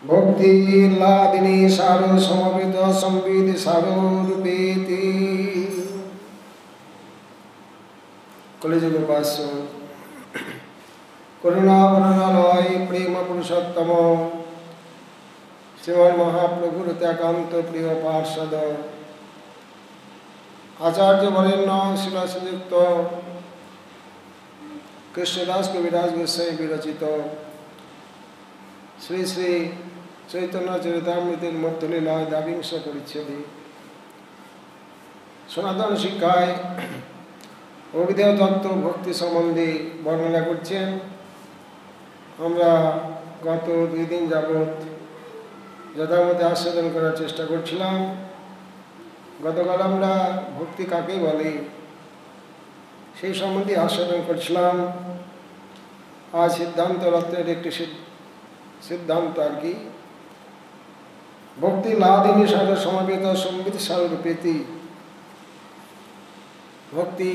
भक्ति लादिनी सारो समवेत संविद सारो रूपेति कलिजुग उपास्य करुणा वरणालय प्रेम पुरुषोत्तम श्रीमन महाप्रभु त्याकांत प्रिय पार्षद आचार्य वरेण्य शिला संयुक्त कृष्णदास कविराज गोस्वामी विरचित श्री श्री चैतन्य चरितामृतेर मध्यलीलाय द्वाविंश परिच्छेदे सनातन शिक्षाय अभिधेय तत्व भक्ति सम्बन्धे बर्णना करছেন। আমরা গত 2 দিন যাবত যথামতে আস্বাদন করার চেষ্টা করছিলাম। গতকাল আমরা ভক্তি কাকে বলে সেই সম্বন্ধে আস্বাদন করছিলাম। আজ সিদ্ধান্ত রত্নের একটি সিদ্ধান্ত আর কি, ভক্তি লাদিনী সাধু সমবেত সম্বিত সারূপেতি। ভক্তি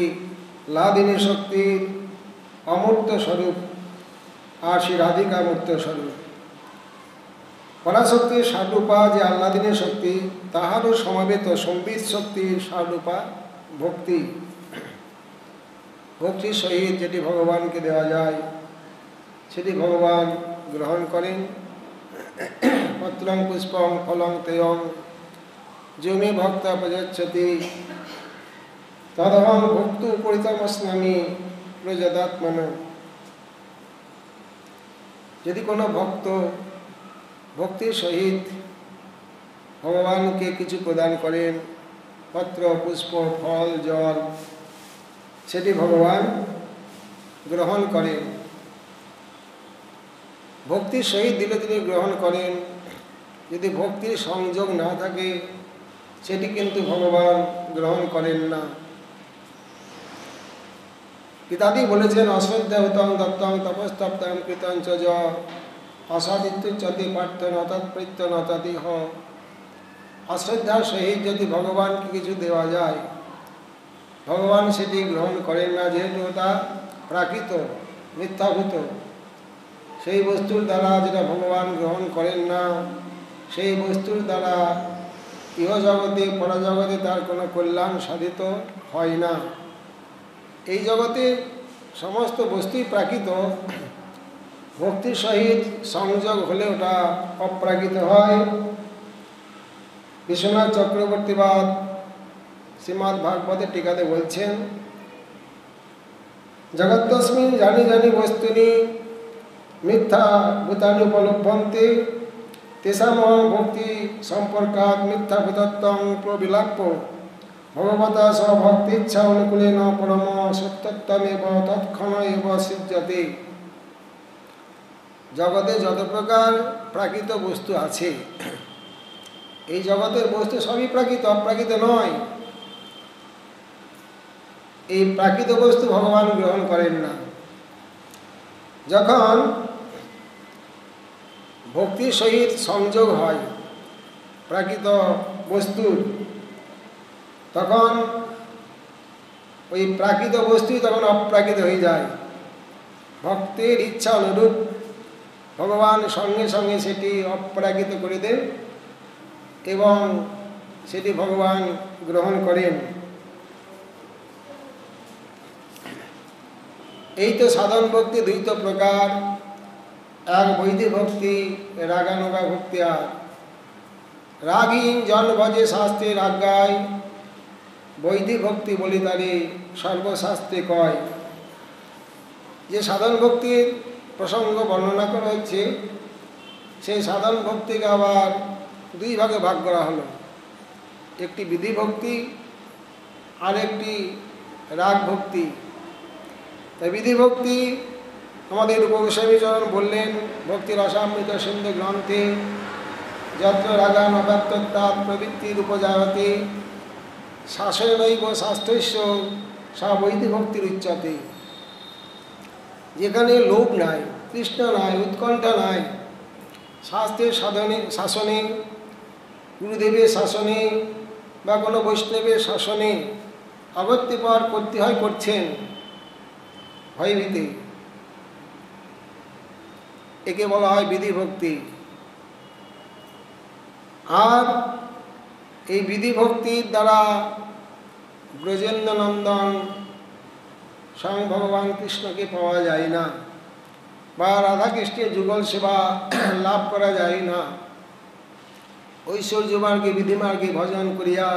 লাদিনী শক্তির অমূর্ত স্বরূপ আর শ্রী রাধিকা মূর্ত স্বরূপ। পরাশক্তির সারূপা যে আহ্লাদিনী শক্তি, তাহারও সমবেত সম্বিত শক্তির সারূপা ভক্তি। ভক্তির সহিত যেটি ভগবানকে দেওয়া যায় সেটি ভগবান গ্রহণ করেন। পত্রং পুষ্পং ফলং তেয়ং যমে ভক্তা প্রযচ্ছতি তদহং ভক্তু পরিতমস্নামি প্রযদাত্মন। যদি কোনো ভক্ত ভক্তির সহিত ভগবানকে কিছু প্রদান করেন, পত্র পুষ্প ফল জল, সেটি ভগবান গ্রহণ করেন। ভক্তির সহিত দিলে তিনি গ্রহণ করেন। যদি ভক্তির সংযোগ না থাকে সেটি কিন্তু ভগবান গ্রহণ করেন না। পিতাদি বলেছেন অশ্রদ্ধাহতং দত্তং তপস্তপ্তং কৃতং চ য অসাদিত্যুচ্যতে পার্থ নতৎপ্রীত্য নততিহ। অশ্রদ্ধার সহিত যদি ভগবানকে কিছু দেওয়া যায়, ভগবান সেটি গ্রহণ করেন না, যেহেতু তা প্রাকৃত মিথ্যাভূত। সেই বস্তুর দ্বারা যেটা ভগবান গ্রহণ করেন না, সেই বস্তুর দ্বারা ইহজগতে পরজগতে তার কোনো কল্যাণ সাধিত হয় না। এই জগতে সমস্ত বস্তুই প্রাকৃত, ভক্তির সহিত সংযোগ হলে ওটা অপ্রাকৃত হয়। বিশ্বনাথ চক্রবর্তীবাদ শ্রীমদ্ ভাগবতের টিকাতে বলছেন, জগত্তস্মিন জানি জানি বস্তুনি মিথ্যা ভূতানি উপলভ্যন্তে তেষাম ভক্তি সম্পর্কাৎ মিথ্যা ভূতত্বং প্রবিলাপ্য ভগবতা স্বভক্তিচ্ছা অনুকূলেন পরম সত্যত্বমেব তৎক্ষণ এব সৃজ্যতে। জগতে যত প্রকার প্রাকৃত বস্তু আছে, এই জগতের বস্তু সবই প্রাকৃত, অপ্রাকৃত নয়। এই প্রাকৃত বস্তু ভগবান গ্রহণ করেন না। যখন ভক্তির সহিত সংযোগ হয় প্রাকৃত বস্তুর, তখন ওই প্রাকৃত বস্তুই তখন অপ্রাকৃত হয়ে যায়। ভক্তের ইচ্ছা অনুরূপ ভগবান সঙ্গে সঙ্গে সেটি অপ্রাকৃত করে দেন এবং সেটি ভগবান গ্রহণ করেন। এই তো সাধন ভক্তি দুইত প্রকার, এক বৈদিক ভক্তি, রাগানুগা ভক্তি। আর রাগহীন জন ভজে শাস্ত্রের আজ্ঞায়, বৈদিক ভক্তি বলি তারে সর্বশাস্ত্রে কয়। যে সাধন ভক্তির প্রসঙ্গ বর্ণনা করা হচ্ছে, সেই সাধন ভক্তিকে আবার দুই ভাগে ভাগ করা হলো। একটি বিধি ভক্তি আর একটি রাগ ভক্তি। তাই বিধি ভক্তি আমাদের উপগোস্বামীচরণ বললেন ভক্তির রসামৃত সিন্ধু গ্রন্থে, যত্র রাগান অব্যক্তাৎ প্রবৃত্তির উপজায়তে শাসনৈব শাস্ত্রস্য সা বৈদিক ভক্তির উচ্চতে। যেখানে লোভ নাই, তৃষ্ণা নাই, উৎকণ্ঠা নাই, শাস্ত্রের শাসনে, গুরুদেবের শাসনে বা কোনো বৈষ্ণবের শাসনে অগত্যপর করতে হয়, করছেন ভয়ভীতি, একে বলা হয় বিধি ভক্তি। আর এই বিধি ভক্তির দ্বারা ব্রজেন্দ্র নন্দন স্বয়ং ভগবান কৃষ্ণকে পাওয়া যায় না, বা রাধাকৃষ্ণের যুগল সেবা লাভ করা যায় না। ঐশ্বর্য মার্গে বিধি মার্গে ভজন করিয়া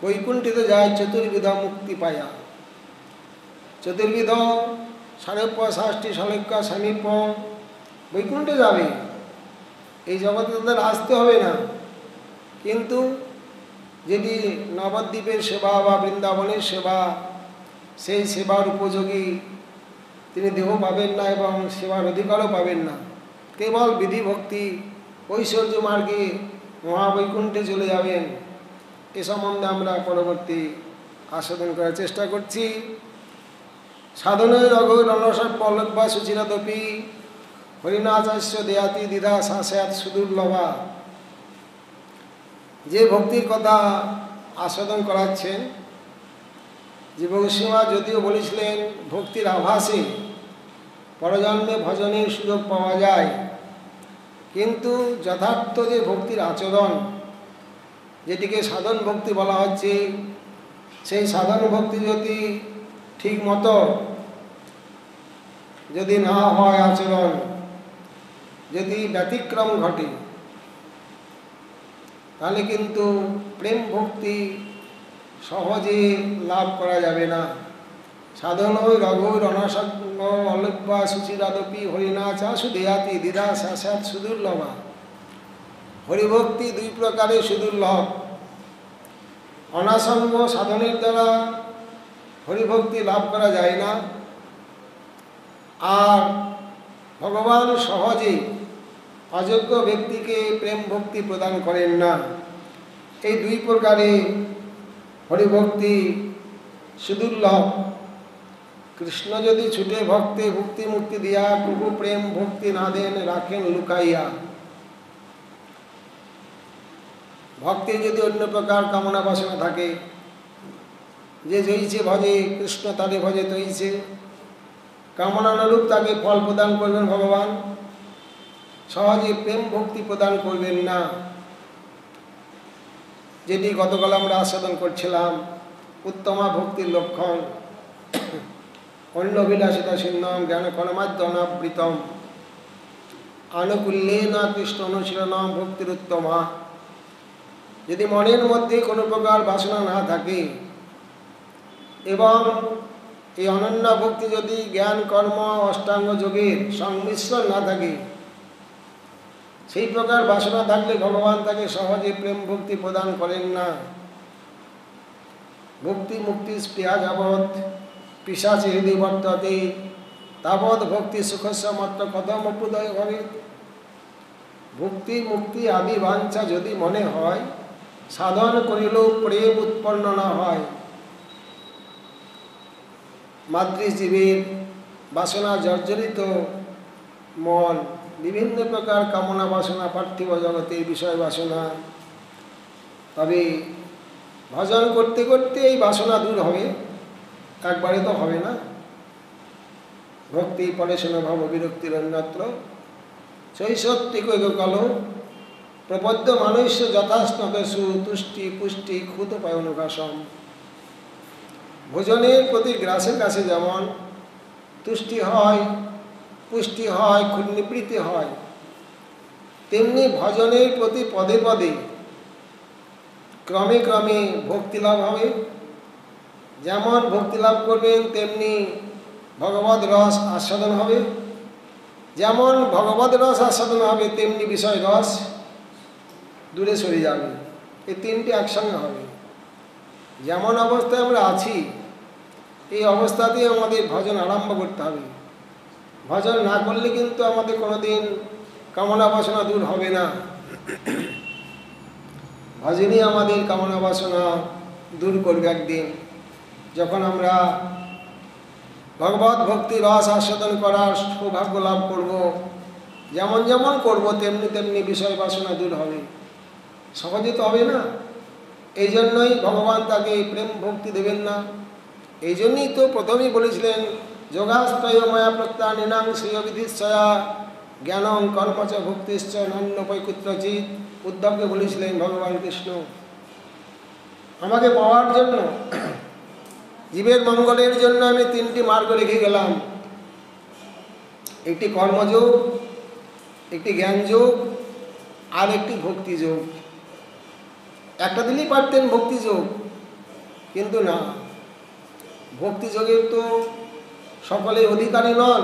বৈকুণ্ঠিতে যায় চতুর্বিধ মুক্তি পায়া। চতুর্বিধ সারূপ্য ষষ্ঠী সলক্ষ্য সামীপ্য বৈকুণ্ঠে যাবে, এই জগতে তাদের আসতে হবে না। কিন্তু যদি নবদ্বীপের সেবা বা বৃন্দাবনের সেবা, সেই সেবার উপযোগী তিনি দেহ পাবেন না এবং সেবার অধিকারও পাবেন না। কেবল বিধি ভক্তি ঐশ্বর্য মার্গে মহাবৈকুণ্ঠে চলে যাবেন। এ সম্বন্ধে আমরা পরবর্তী আস্বাদন করার চেষ্টা করছি। সাধনের রঘু রণসৎ পল্লব বা সুচিরাদপি হরিনাচার্য দেয়াতি দ্বিধা শাসায়াত সুদুর্লভা। যে ভক্তির কথা আস্বাদন করাচ্ছেন, জীবগোস্বামী যদিও বলেছিলেন ভক্তির আভাসে পরজন্মে ভজনের সুযোগ পাওয়া যায়, কিন্তু যথার্থ যে ভক্তির আচরণ, যেটিকে সাধন ভক্তি বলা হচ্ছে, সেই সাধন ভক্তি যদি ঠিক মতো যদি না হয়, আচরণ যদি ব্যতিক্রম ঘটে, তাহলে কিন্তু প্রেম ভক্তি সহজে লাভ করা যাবে না। সাধন রঘুর অনসঙ্গ অলব্যা সুচিরাদপি হরিনাচা সুদেয়াতি দ্বিধা শাসাত সুদুর্লভা। হরিভক্তি দুই প্রকারে সুদুর্লভ। অনাসঙ্গ সাধনের দ্বারা হরিভক্তি লাভ করা যায় না, আর ভগবান সহজে অযোগ্য ব্যক্তিকে প্রেম ভক্তি প্রদান করেন না। এই দুই প্রকারে হরিভক্তি সুদুর্লভ। কৃষ্ণ যদি ছুটে ভক্তে ভক্তি মুক্তি দিয়া, প্রভু প্রেম ভক্তি না দেন রাখেন লুকাইয়া। ভক্তি যদি অন্য প্রকার কামনা বাসনা থাকে, যে জয়ীছে ভজে কৃষ্ণ তারে ভজে তৈছে, কামনানুরূপ তাকে ফল প্রদান করবেন ভগবান, সহজে প্রেম ভক্তি প্রদান করবেন না। যেটি গতকাল আমরা আস্বাদন করছিলাম, উত্তমা ভক্তির লক্ষণ অন্যবিলাসিতা সিন্ধম জ্ঞান কর্মাদ্যনাবৃতম আনুকূল্যে না কৃষ্ণ অনুশীলনম ভক্তির উত্তমা। যদি মনের মধ্যে কোনো প্রকার বাসনা না থাকে এবং এই অনন্য ভক্তি যদি জ্ঞান কর্ম অষ্টাঙ্গ যোগের সংমিশ্রণ না থাকে, সেই প্রকার বাসনা থাকলে ভগবান তাকে সহজে প্রেম ভক্তি প্রদান করেন না। ভক্তি মুক্তি স্পৃহা যাবৎ পিশাচে হৃদয় বর্ততে তাবৎ ভক্তি সুখস্য মাত্র কথম অভ্যুদয় হবে। ভক্তি মুক্তি আদি বাঞ্ছা যদি মনে হয়, সাধন করিলেও প্রেম উৎপন্ন না হয়, মাতৃজীবীর বাসনা জর্জরিত মন, বিভিন্ন প্রকার কামনা বাসনা, পার্থিব জগতের বিষয় বাসনা, তবে ভজন করতে করতে এই বাসনা দূর হবে, একবারে তো হবে না। ভক্তি পরেশন ভাব বিরক্তির অন্যত্র শৈশক্তিকৈকল প্রপদ্য মানুষ যথাস্নবেশু তুষ্টি পুষ্টি ক্ষুত পায়নুকাশম। ভোজনের প্রতি গ্রাসের কাছে যেমন তুষ্টি হয়, পুষ্টি হয়, নিবৃত্তি হয়, তেমনি ভজনের প্রতি পদে পদে ক্রমে ক্রমে ভক্তি লাভ হবে। যেমন ভক্তি লাভ করবেন তেমনি ভগবদ রস আস্বাদন হবে, যেমন ভগবদ রস আস্বাদন হবে তেমনি বিষয় রস দূরে সরে যাবে। এই তিনটি একসঙ্গে হবে। যেমন অবস্থায় আমরা আছি, এই অবস্থাতেই আমাদের ভজন আরম্ভ করতে হবে। ভজন না করলে কিন্তু আমাদের কোনোদিন কামনা বাসনা দূর হবে না। ভজনই আমাদের কামনা বাসনা দূর করবে একদিন। যখন আমরা ভগবত ভক্তি রস আস্বাদন করার সৌভাগ্য লাভ করব, যেমন যেমন করব তেমনি তেমনি বিষয় বাসনা দূর হবে। সহজে তো হবে না। এই জন্যই ভগবান তাকে প্রেম ভক্তি দেবেন না। এই জন্যই তো প্রথমেই বলেছিলেন যোগাস্ত্রয় মায়া প্রত্যানিনাং শ্রেয় বিধিশ্বয়া জ্ঞানং কর্মচ ভক্তিশ্চ নান্যপৈ কুত্রচিৎ। উদ্ধবকে বলেছিলেন ভগবান কৃষ্ণ, আমাকে পাওয়ার জন্য, জীবের মঙ্গলের জন্য আমি তিনটি মার্গ রেখে গেলাম, একটি কর্মযোগ, একটি জ্ঞানযোগ, আর একটি ভক্তিযোগ। একটা দিলেই পারতেন ভক্তিযোগ, কিন্তু না, ভক্তিযোগের তো সকলেই অধিকারী নন।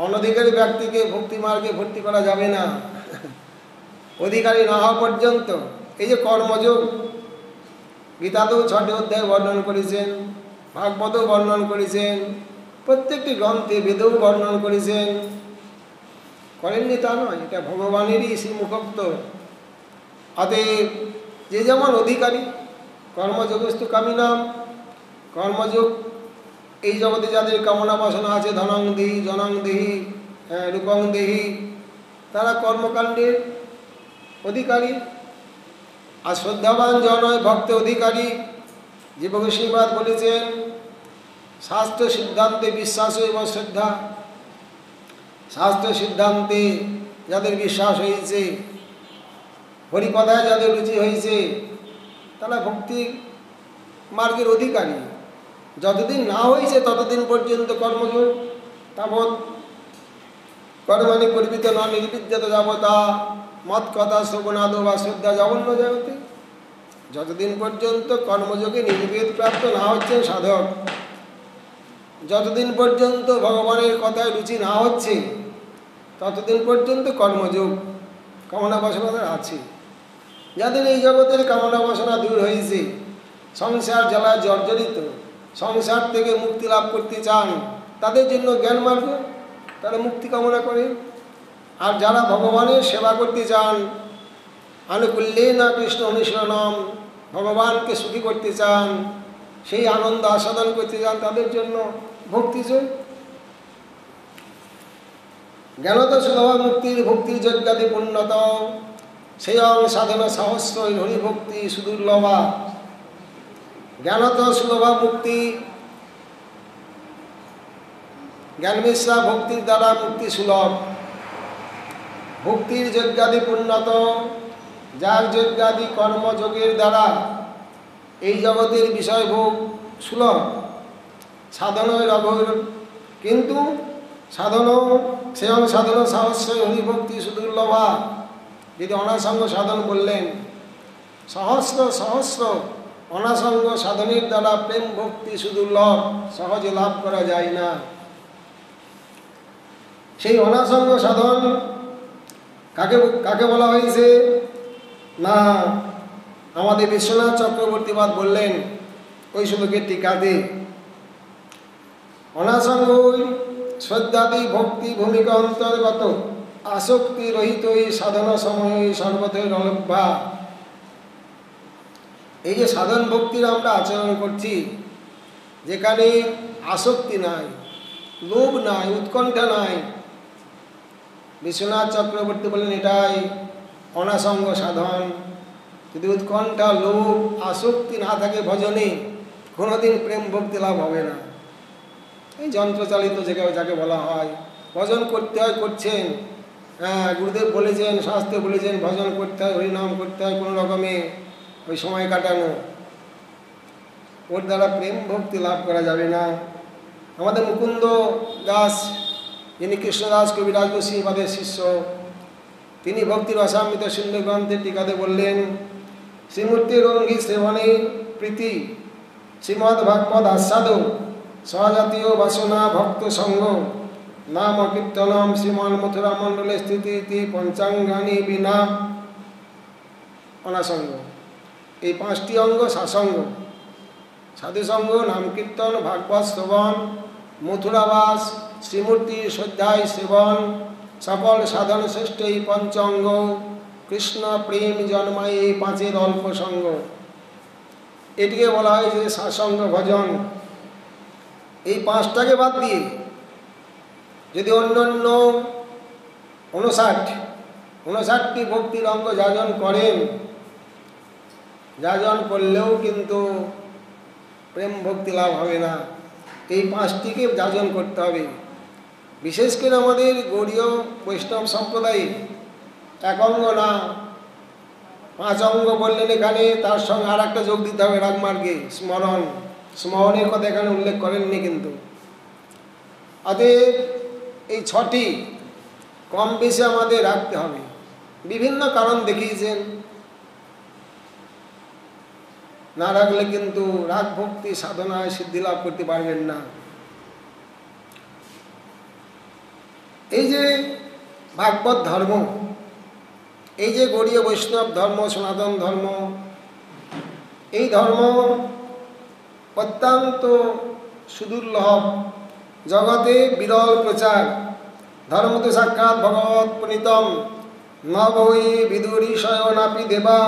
অনধিকারী ব্যক্তিকে ভক্তি মার্গে ভর্তি করা যাবে না, অধিকারী না হওয়া পর্যন্ত। এই যে কর্মযোগ, গীতাতেও 6টি অধ্যায় বর্ণন করেছেন, ভাগবতেও বর্ণন করেছেন, প্রত্যেকটি গ্রন্থে বেদেও বর্ণন করেছেন। করেননি তা নয়, এটা ভগবানেরই শ্রীমুখোক্ত। অতএব যে যেমন অধিকারী, কর্মযোগস্তু কামিনাম, কর্মযোগ এই জগতে যাদের কামনা বাসনা আছে, ধনং দেহি, জনং দেহি, রূপং দেহি, তারা কর্মকাণ্ডের অধিকারী। আর শ্রদ্ধাবান জনয় ভক্ত অধিকারী। জীবগোস্বামীপাদ বলেছেন, শাস্ত্র সিদ্ধান্তে বিশ্বাস এবং শ্রদ্ধা। শাস্ত্র সিদ্ধান্তে যাদের বিশ্বাস হয়েছে, হরিকথায় যাদের রুচি হয়েছে, তারা ভক্তি মার্গের অধিকারী। যতদিন না হয়েছে ততদিন পর্যন্ত কর্মযোগ, তাবৎ কর্মাণি কর্মিত ন নির্বিদ্যত যাবতা মত কথা শ্রবণাদ বা শ্রদ্ধা জগন্য জগতে। যতদিন পর্যন্ত কর্মযোগে নির্বেদ প্রাপ্ত না হচ্ছেন সাধক, যতদিন পর্যন্ত ভগবানের কথায় রুচি না হচ্ছে, ততদিন পর্যন্ত কর্মযোগ কামনা বাসনা আছে। যাদের এই জগতের কামনা বাসনা দূর হয়েছে, সংসার জ্বালায় জর্জরিত, সংসার থেকে মুক্তি লাভ করতে চান, তাদের জন্য জ্ঞান মার্গ, তারা মুক্তি কামনা করে। আর যারা ভগবানের সেবা করতে চান, আনুকূল্যে না কৃষ্ণ অনুশীলনম, ভগবানকে সুখী করতে চান, সেই আনন্দ আস্বাদন করতে চান, তাদের জন্য ভক্তিযোগ। জ্ঞানত সুলভ মুক্তির ভক্তির যজ্ঞাদি পুণ্যত, সেই সাধন সহস্র হরিভক্তি সুদুর্লভা। জ্ঞানত সুলভ মুক্তি, জ্ঞান মিশ্রা ভক্তির দ্বারা মুক্তি সুলভ। ভক্তির যজ্ঞাদি পুণ্যত, যার যজ্ঞাদি কর্মযোগের দ্বারা এই জগতের বিষয়ভোগ সুলভ। সাধনয় রঘুর, কিন্তু সাধন সেয়ং সাধন সহস্র হরিভক্তি সুদুর্লভা। যদি অনাসঙ্গ সাধন বললেন, সহস্র সহস্র অনাসঙ্গ সাধনের দ্বারা প্রেম ভক্তি সুদুর্লভ, সহজে লাভ করা যায় না। সেই অনাসঙ্গ সাধন কাকে কাকে বলা হয়েছে না, আমাদের বিশ্বনাথ চক্রবর্তীবাদ বললেন ওই শ্লোকের টিকাতে, অনাসঙ্গই শ্রদ্ধাদি ভক্তি ভূমিকা অন্তর্গত, আসক্তি রহিত এই সাধনা সময় সর্বতই রলভ্যা। এই যে সাধন ভক্তির আমরা আচরণ করছি, যেখানে আসক্তি নাই, লোভ নাই, উৎকণ্ঠা নাই, বিশ্বনাথ চক্রবর্তী বলেন এটাই অনাসঙ্গ সাধন। যদি উৎকণ্ঠা, লোভ, আসক্তি না থাকে ভজনে, কোনোদিন প্রেম ভক্তি লাভ হবে না। এই যন্ত্রচালিত যাকে বলা হয়, ভজন করতে হয়, করছেন, গুরুদেব বলেছেন, শাস্ত্রে বলেছেন ভজন করতে হয়, হরিনাম করতে হয়, কোনো রকমে ওই সময় কাটানো, ওর দ্বারা প্রেম ভক্তি লাভ করা যাবে না। আমাদের মুকুন্দ দাস, যিনি কৃষ্ণদাস কবিরাজ গোস্বামীপাদের শিষ্য, তিনি ভক্তির অসামিত সিন্ধু গ্রন্থের টিকাতে বললেন, শ্রীমূর্তির অঙ্গী সেবনে প্রীতি, শ্রীমদ্ ভাগবত আস্বাদ, স্বজাতীয় বাসনা ভক্ত সঙ্গ, নাম কীর্তনম শ্রীমান মথুরা মণ্ডলে স্থিতি পঞ্চাঙ্গানি বিনা। অনাসঙ্গ, এই 5টি অঙ্গ সাসঙ্গ, সাধুসঙ্গ, নাম কীর্তন, ভাগবত শ্রবণ, মথুরাবাস, শ্রীমূর্তির শ্রদ্ধায় সেবন, সকল সাধন শ্রেষ্ঠ এই 5 অঙ্গ, কৃষ্ণ প্রেম জন্মায় এই 5-এর অল্প সঙ্গ। এটিকে বলা হয় যে সাসঙ্গ ভজন। এই 5টাকে বাদ দিয়ে যদি অন্যান্য 59টি ভক্তির অঙ্গ যাজন করেন, যাজন করলেও কিন্তু প্রেম ভক্তি লাভ হবে না। এই 5টিকে যাজন করতে হবে। বিশেষ করে আমাদের গৌড়ীয় বৈষ্ণব সম্প্রদায়ে এক অঙ্গ না, 5 অঙ্গ বললেন এখানে, তার সঙ্গে আর একটা যোগ দিতে হবে রাগমার্গে, স্মরণের কথা এখানে উল্লেখ করেননি কিন্তু। অতএব এই 6টি কম বেশি আমাদের রাখতে হবে। বিভিন্ন কারণ দেখিয়েছেন, না রাখলে কিন্তু রাগ ভক্তি সাধনায় সিদ্ধি লাভ করতে পারবেন না। এই যে ভাগবত ধর্ম, এই যে গৌড়ীয় বৈষ্ণব ধর্ম, সনাতন ধর্ম, এই ধর্ম অত্যন্ত সুদুর্লভ, জগতে বিরল প্রচার। ধর্ম তো সাক্ষাৎ ভগবৎ প্রণীতম, ন বৈ বিদুরিষয় নাপি দেবা,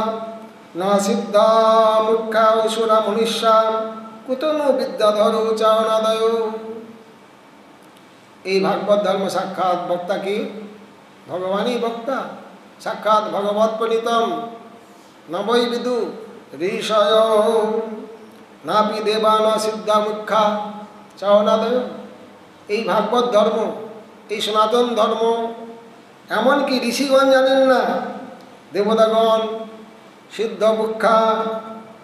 ন সিদ্ধা মুখ্যা অসুরা মনুষ্যা, কুতনু বিদ্যাধর চারণাদয়। এই ভাগবত ধর্ম সাক্ষাৎ বক্তা কি? ভগবানই বক্তা, সাক্ষাৎ ভগবৎ প্রণীতম, ন বৈ বিদু ঋষয় নাপি দেবা, ন সিদ্ধা মুখ্যা চারণাদয়। এই ভাগবত ধর্ম, এই সনাতন ধর্ম এমনকি ঋষিগণ জানেন না, দেবতাগণ, সিদ্ধ মুখ্যা,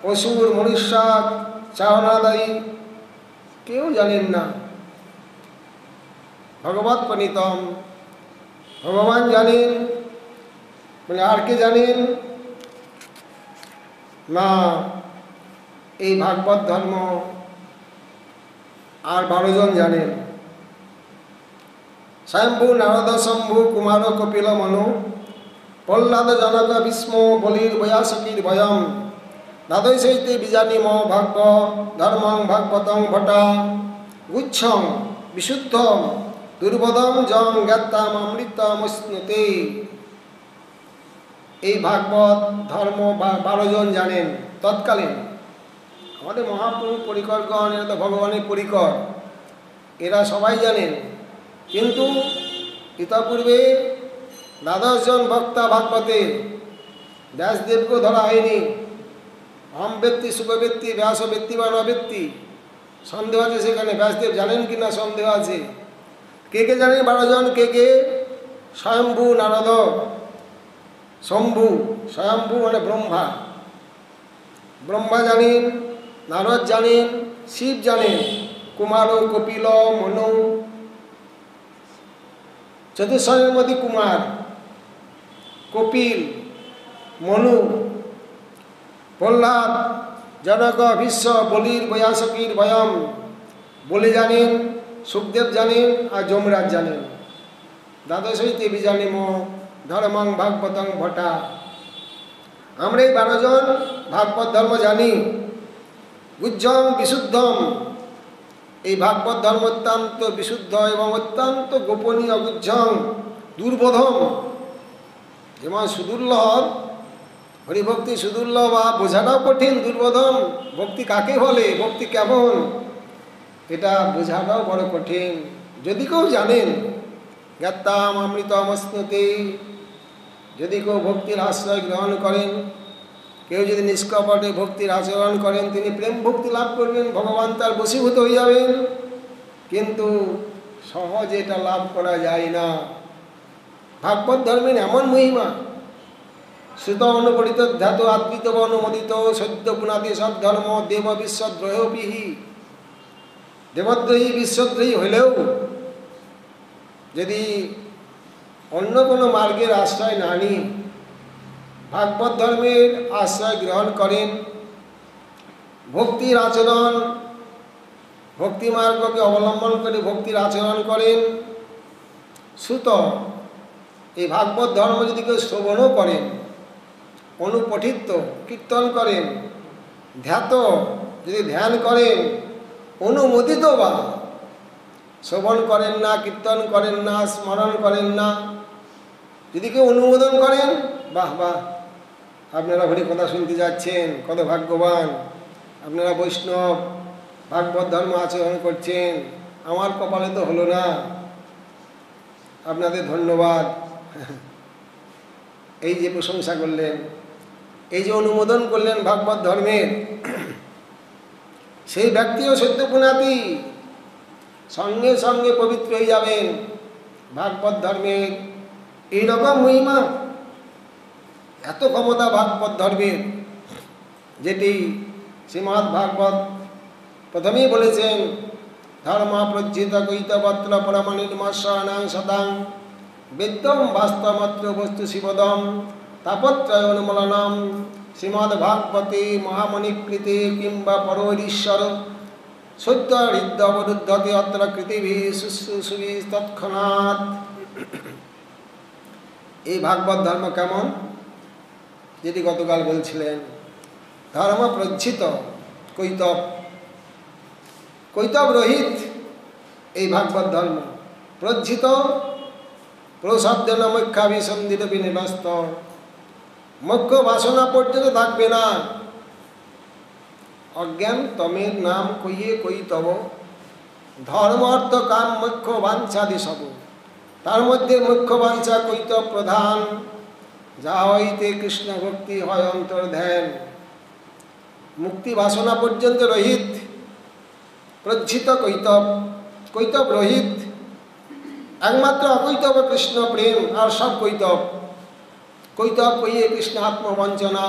অসুর, মনুষ্যা, চারণাদায়ী কেউ জানেন না। ভগবৎ প্রণীতম, ভগবান জানেন, মানে আর কে জানেন না? এই ভাগবত ধর্ম আর 12 জন জানেন। স্বয়ম্ভু নারদ শম্ভু কুমার কপিল মনু, প্রহ্লাদ জনক ভীষ্ম বলির বয়াসকির ভয়ম, দ্বাদশ সৈতে বিজানিম ভাগ্য ধর্মং ভাগবতং ভটা, গুচ্ছং বিশুদ্ধম দুর্বোধম জং জ্ঞাতাম অমৃতমস্নুতে। এই ভাগবত ধর্ম 12 জন জানেন তৎকালীন। আমাদের মহাপ্রভু পরিকরগণ, এরা তো ভগবানের পরিকর, এরা সবাই জানেন। কিন্তু ইতপূর্বে 12 জন বক্তা ভাগবতে, ব্যাসদেবকেও ধরা হয়নি। অহম ব্যক্তি, সুখ ব্যক্তি, ব্যাস ব্যক্তি বা নব্যক্তি, সন্দেহ আছে সেখানে। ব্যাসদেব জানেন কি না সন্দেহ আছে। কে কে জানেন 12 জন? কে কে? স্বয়ম্ভু নারদ, শম্ভু, স্বয়ম্ভু মানে ব্রহ্মা, ব্রহ্মা জানেন, নারদ জানেন, শিব জানেন, কুমার কপিল মনু, চতুর্শয়ের মধ্যে কুমার, কপিল, মনু, প্রহ্লাদ, জনক, ভীষ্ম, বলির বয়াসকির ভয়ম। বলি জানেন, সুখদেব জানেন, আর যমরাজ জানেন। দ্বাদশ হইতে বিজানিম ধর্মং ভাগবতং ভটা। আমরা এই 12 জন ভাগবত ধর্ম জানি। গুজ্জং বিশুদ্ধম, এই ভাগবত ধর্ম অত্যন্ত বিশুদ্ধ এবং অত্যন্ত গোপনীয়। গুজ্জং দুর্বোধম, যেমন সুদুর্লভ, হরিভক্তি সুদুর্লভ, বোঝাটাও কঠিন। দুর্বোধম, ভক্তি কাকে বলে, ভক্তি কেমন, এটা বোঝাটাও বড় কঠিন। যদি কেউ জানেন, জ্ঞাতাম অমৃতমস্নুতে, যদি কেউ ভক্তির আশ্রয় গ্রহণ করেন, কেউ যদি নিষ্কপটে ভক্তির আচরণ করেন, তিনি প্রেম ভক্তি লাভ করবেন, ভগবান তার বশীভূত হয়ে যাবেন। কিন্তু সহজে এটা লাভ করা যায় না। ভাগবত ধর্মের এমন মহিমা, শ্রুত অনুপরিত ধ্যাত আদৃত অনুমোদিত সদ্য পুনাদি সদ্ধর্ম দেব বিশ্বদ্রোহবিহি। দেবদ্রোহী বিশ্বদ্রোহী হলেও যদি অন্য কোনো মার্গের আশ্রয় না নিয়ে ভাগবত ধর্মের আশ্রয় গ্রহণ করেন, ভক্তির আচরণ, ভক্তি মার্গকে অবলম্বন করে ভক্তির আচরণ করেন, শ্রুত এই ভাগবত ধর্ম যদি কেউ শ্রবণও করেন, অনুপঠিত কীর্তন করেন, ধ্যাত যদি ধ্যান করেন, অনুমোদিত বা শ্রবণ করেন না, কীর্তন করেন না, স্মরণ করেন না, যদি কেউ অনুমোদন করেন, বাহ বাহ, আপনারা হরি কথা শুনতে যাচ্ছেন, কত ভাগ্যবান, আপনারা বৈষ্ণব ভাগবত ধর্ম আচরণ করছেন, আমার কপালে তো হলো না, আপনাদের ধন্যবাদ। এই যে প্রশংসা করলেন, এই যে অনুমোদন করলেন ভাগবত ধর্মের, সেই ব্যক্তিও সত্য পুনাতি, সঙ্গে সঙ্গে পবিত্র হয়ে যাবেন। ভাগবত ধর্মের এইরকম মহিমা, এত ক্ষমতা ভাগবত ধর্মের, যেটি শ্রীমদ্ ভাগবত প্রথমেই বলেছেন ধর্ম প্রজ্জিত কৈতবত্র পরমনির্মর্ষণাং শতাং বেদ্যম বাস্তবমাত্র বস্তু শিবদম তাপত্রয় অনুমলনম শ্রীমদ্ ভাগবতে মহামণিকৃতে কিংবা পরৈশ্বর সত্য হৃদ্যবরুদ্ধতে অত্র কৃতিভি শুশ্রূষুভি তৎক্ষণাৎ। এই ভাগবত ধর্ম কেমন, যেটি গতকাল বলছিলেন, ধর্ম প্রজ্জিত কৈতব, কৈতব রহিত এই ভাগবত ধর্ম। প্রজ্জিত প্রশব্দেন মুখ্যাভিসন্ধিত বিনিরস্ত, মুখ্য বাসনা পর্যন্ত থাকবে না। অজ্ঞান তমের নাম কইয়ে কৈতব, ধর্ম অর্থ কাম মুখ্য বাঞ্ছাদি সব, তার মধ্যে মুখ্য বাঞ্ছা কৈতব প্রধান, যা হইতে কৃষ্ণ ভক্তি হয় অন্তর ধ্যান। মুক্তি বাসনা পর্যন্ত রহিত প্রজ্জিত কৈতব, কৈতব রহিত, একমাত্র অকৈতব কৃষ্ণ প্রেম, আর সব কৈতব। কৈতব কইয়ে কৃষ্ণ আত্মবঞ্চনা,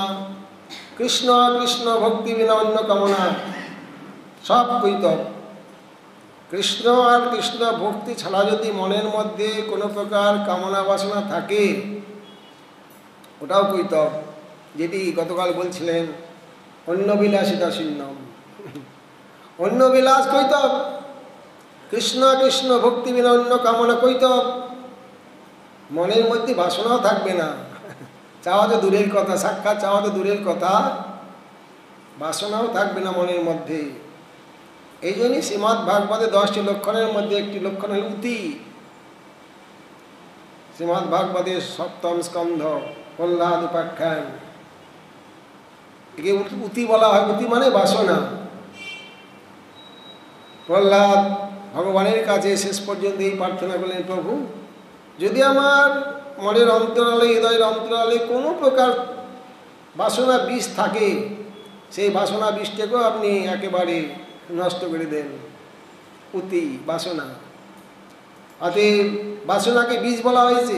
কৃষ্ণ কৃষ্ণ ভক্তি বিনা অন্য কামনা, সব কৈতব। কৃষ্ণ আর কৃষ্ণ ভক্তি ছাড়া যদি মনের মধ্যে কোনো প্রকার কামনা বাসনা থাকে, ওটাও কৈতব, যেটি গতকাল বলছিলেন অন্য বিলাসিতা শূন্যম। অন্য বিলাস কৈতব, কৃষ্ণ কৃষ্ণ ভক্তি বিনা অন্য কামনা কৈতব। মনের মধ্যে বাসনাও থাকবে না, চাওয়া তো দূরের কথা, সাক্ষাৎ চাওয়া তো দূরের কথা, বাসনাও থাকবে না মনের মধ্যে। এই জন্যই শ্রীমদ্ ভাগবতে 10টি লক্ষণের মধ্যে একটি লক্ষণ হল উতি। শ্রীমদ্ ভাগবতের 7ম স্কন্ধ প্রহ্লাদ উপাখ্যান, একে উতি বলা হয়। উতি মানে বাসনা। প্রহ্লাদ ভগবানের কাছে শেষ পর্যন্ত এই প্রার্থনা করলেন, প্রভু যদি আমার মনের অন্তরালে, হৃদয়ের অন্তরালে কোনো প্রকার বাসনা বিষ থাকে, সেই বাসনা বিষটাকেও আপনি একেবারে নষ্ট করে দেন। উতি বাসনা, অতএব বাসনাকে বীজ বলা হয়েছে।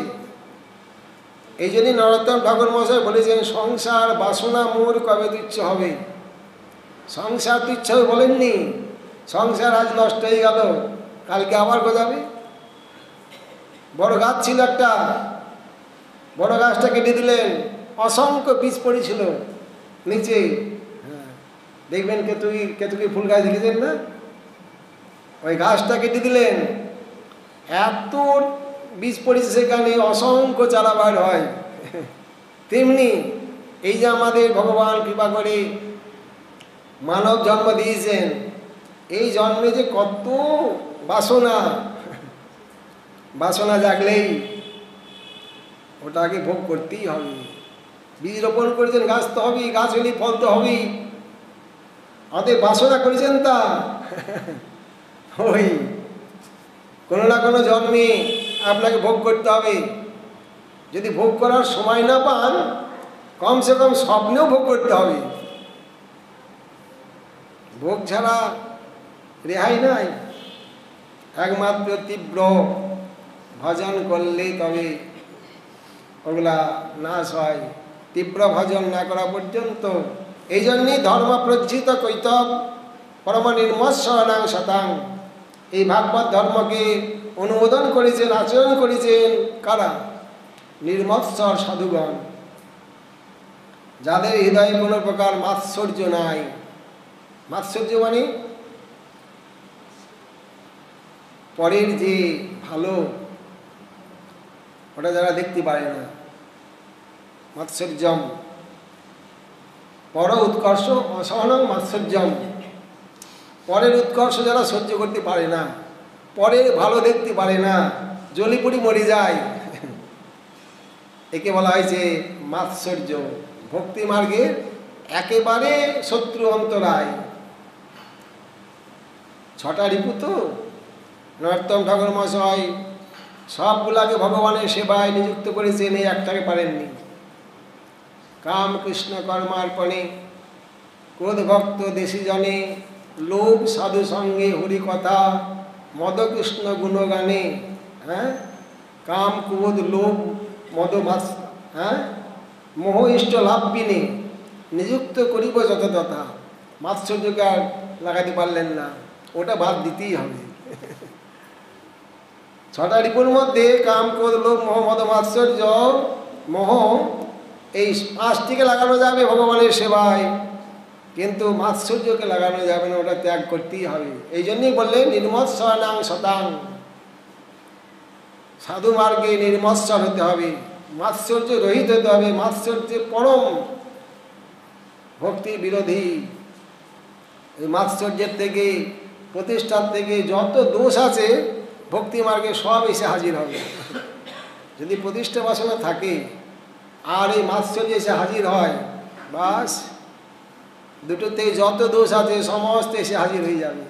এই জন্যই নরোত্তম ঠাকুর মহাশয় বলেছেন, সংসার বাসনা মোর কবে তুচ্ছ হবে। সংসার তুচ্ছ হবে বলেননি, সংসার আজ নষ্ট হয়ে গেল, কালকে আবার গজাবে। বড় গাছ ছিল একটা, বড় গাছটা কেটে দিলেন, অসংখ্য বীজ পড়েছিল নিচে। হ্যাঁ, দেখবেন কেতুকি ফুল গাছ দেখেছেন না, ওই গাছটা কেটে দিলেন, এত বীজ পড়েছে সেখানে, অসংখ্য চারা বার হয়। তেমনি এই যে আমাদের ভগবান কৃপা করে মানব জন্ম দিয়েছেন, এই জন্মে যে কত বাসনা, বাসনা জাগলেই ওটাকে ভোগ করতেই হবে। বীজ রোপণ করেছেন, গাছ তো হবেই, গাছ হলেই ফল তো হবেই। অতএব বাসনা করেছেন তা ওই কোনো না কোনো জন্মে আপনাকে ভোগ করতে হবে। যদি ভোগ করার সময় না পান, কমসে কম স্বপ্নেও ভোগ করতে হবে। ভোগ ছাড়া রেহাই নাই। একমাত্র তীব্র ভজন করলে তবে ওগুলা নাশ হয়, তীব্র ভজন না করা পর্যন্ত। এই জন্যই ধর্ম প্রজ্জিত কৈতব পরম নির্মৎসরণাং শতাং, এই ভাগবত ধর্মকে অনুমোদন করেছেন, আচরণ করেছেন কারা? নির্মৎসর সাধুগণ, যাদের হৃদয়ে কোনো প্রকার মাৎসর্য নাই। মাৎসর্য মানে পরের যে ভালো, ওটা যারা দেখতে পারে না। মাৎসর্যম পর উৎকর্ষ অসহনং মাৎসর্যম, পরের উৎকর্ষ যারা সহ্য করতে পারে না, পরের ভালো দেখতে পারে না, জলিপুরি মরে যায়, একে বলা হয়েছে মাৎসর্য। ভক্তি মার্গের একেবারে শত্রু অন্তরায়। 6টা রিপু তো নরোত্তম ঠাকুর মহাশয় সবগুলাকে ভগবানের সেবায় নিযুক্ত করেছেন, এই একটাকে পারেননি। কাম কৃষ্ণ কর্মার্পণে, ক্রোধ ভক্ত দেশি জনে, লোভ সাধু সঙ্গে হরি কথা, মদ কৃষ্ণ গুণগানে। হ্যাঁ, কাম ক্রোধ লোভ মদ হ্যাঁ মোহ ইষ্ট লাভ বিনে নিযুক্ত করিব যত তথা। মাৎসর্যকে আর লাগাতে পারলেন না, ওটা বাদ দিতেই হবে। ছটা রিপুর মধ্যে কাম ক্রোধ লোভ মোহ মদ মাৎসর্য মোহ, এই পাঁচটিকে লাগানো যাবে ভগবানের সেবায়, কিন্তু মাৎসর্যকে লাগানো যাবে না, ওটা ত্যাগ করতেই হবে। এই জন্যই বললেন নির্মৎসরাং শতাং, সাধু মার্গে নির্মৎসর হতে হবে, মাৎসর্য রহিত হতে হবে। মাৎসর্যের পরম ভক্তি বিরোধী। এই মাৎসর্যের থেকে প্রতিষ্ঠার থেকে যত দোষ আছে ভক্তি মার্গে সব এসে হাজির হবে। যদি প্রতিষ্ঠা বাসনা থাকে আর এই মাৎসর্য এসে হাজির হয়, বাস দুটোতে যত দোষ আছে সমস্ত এসে হাজির হয়ে যাবে।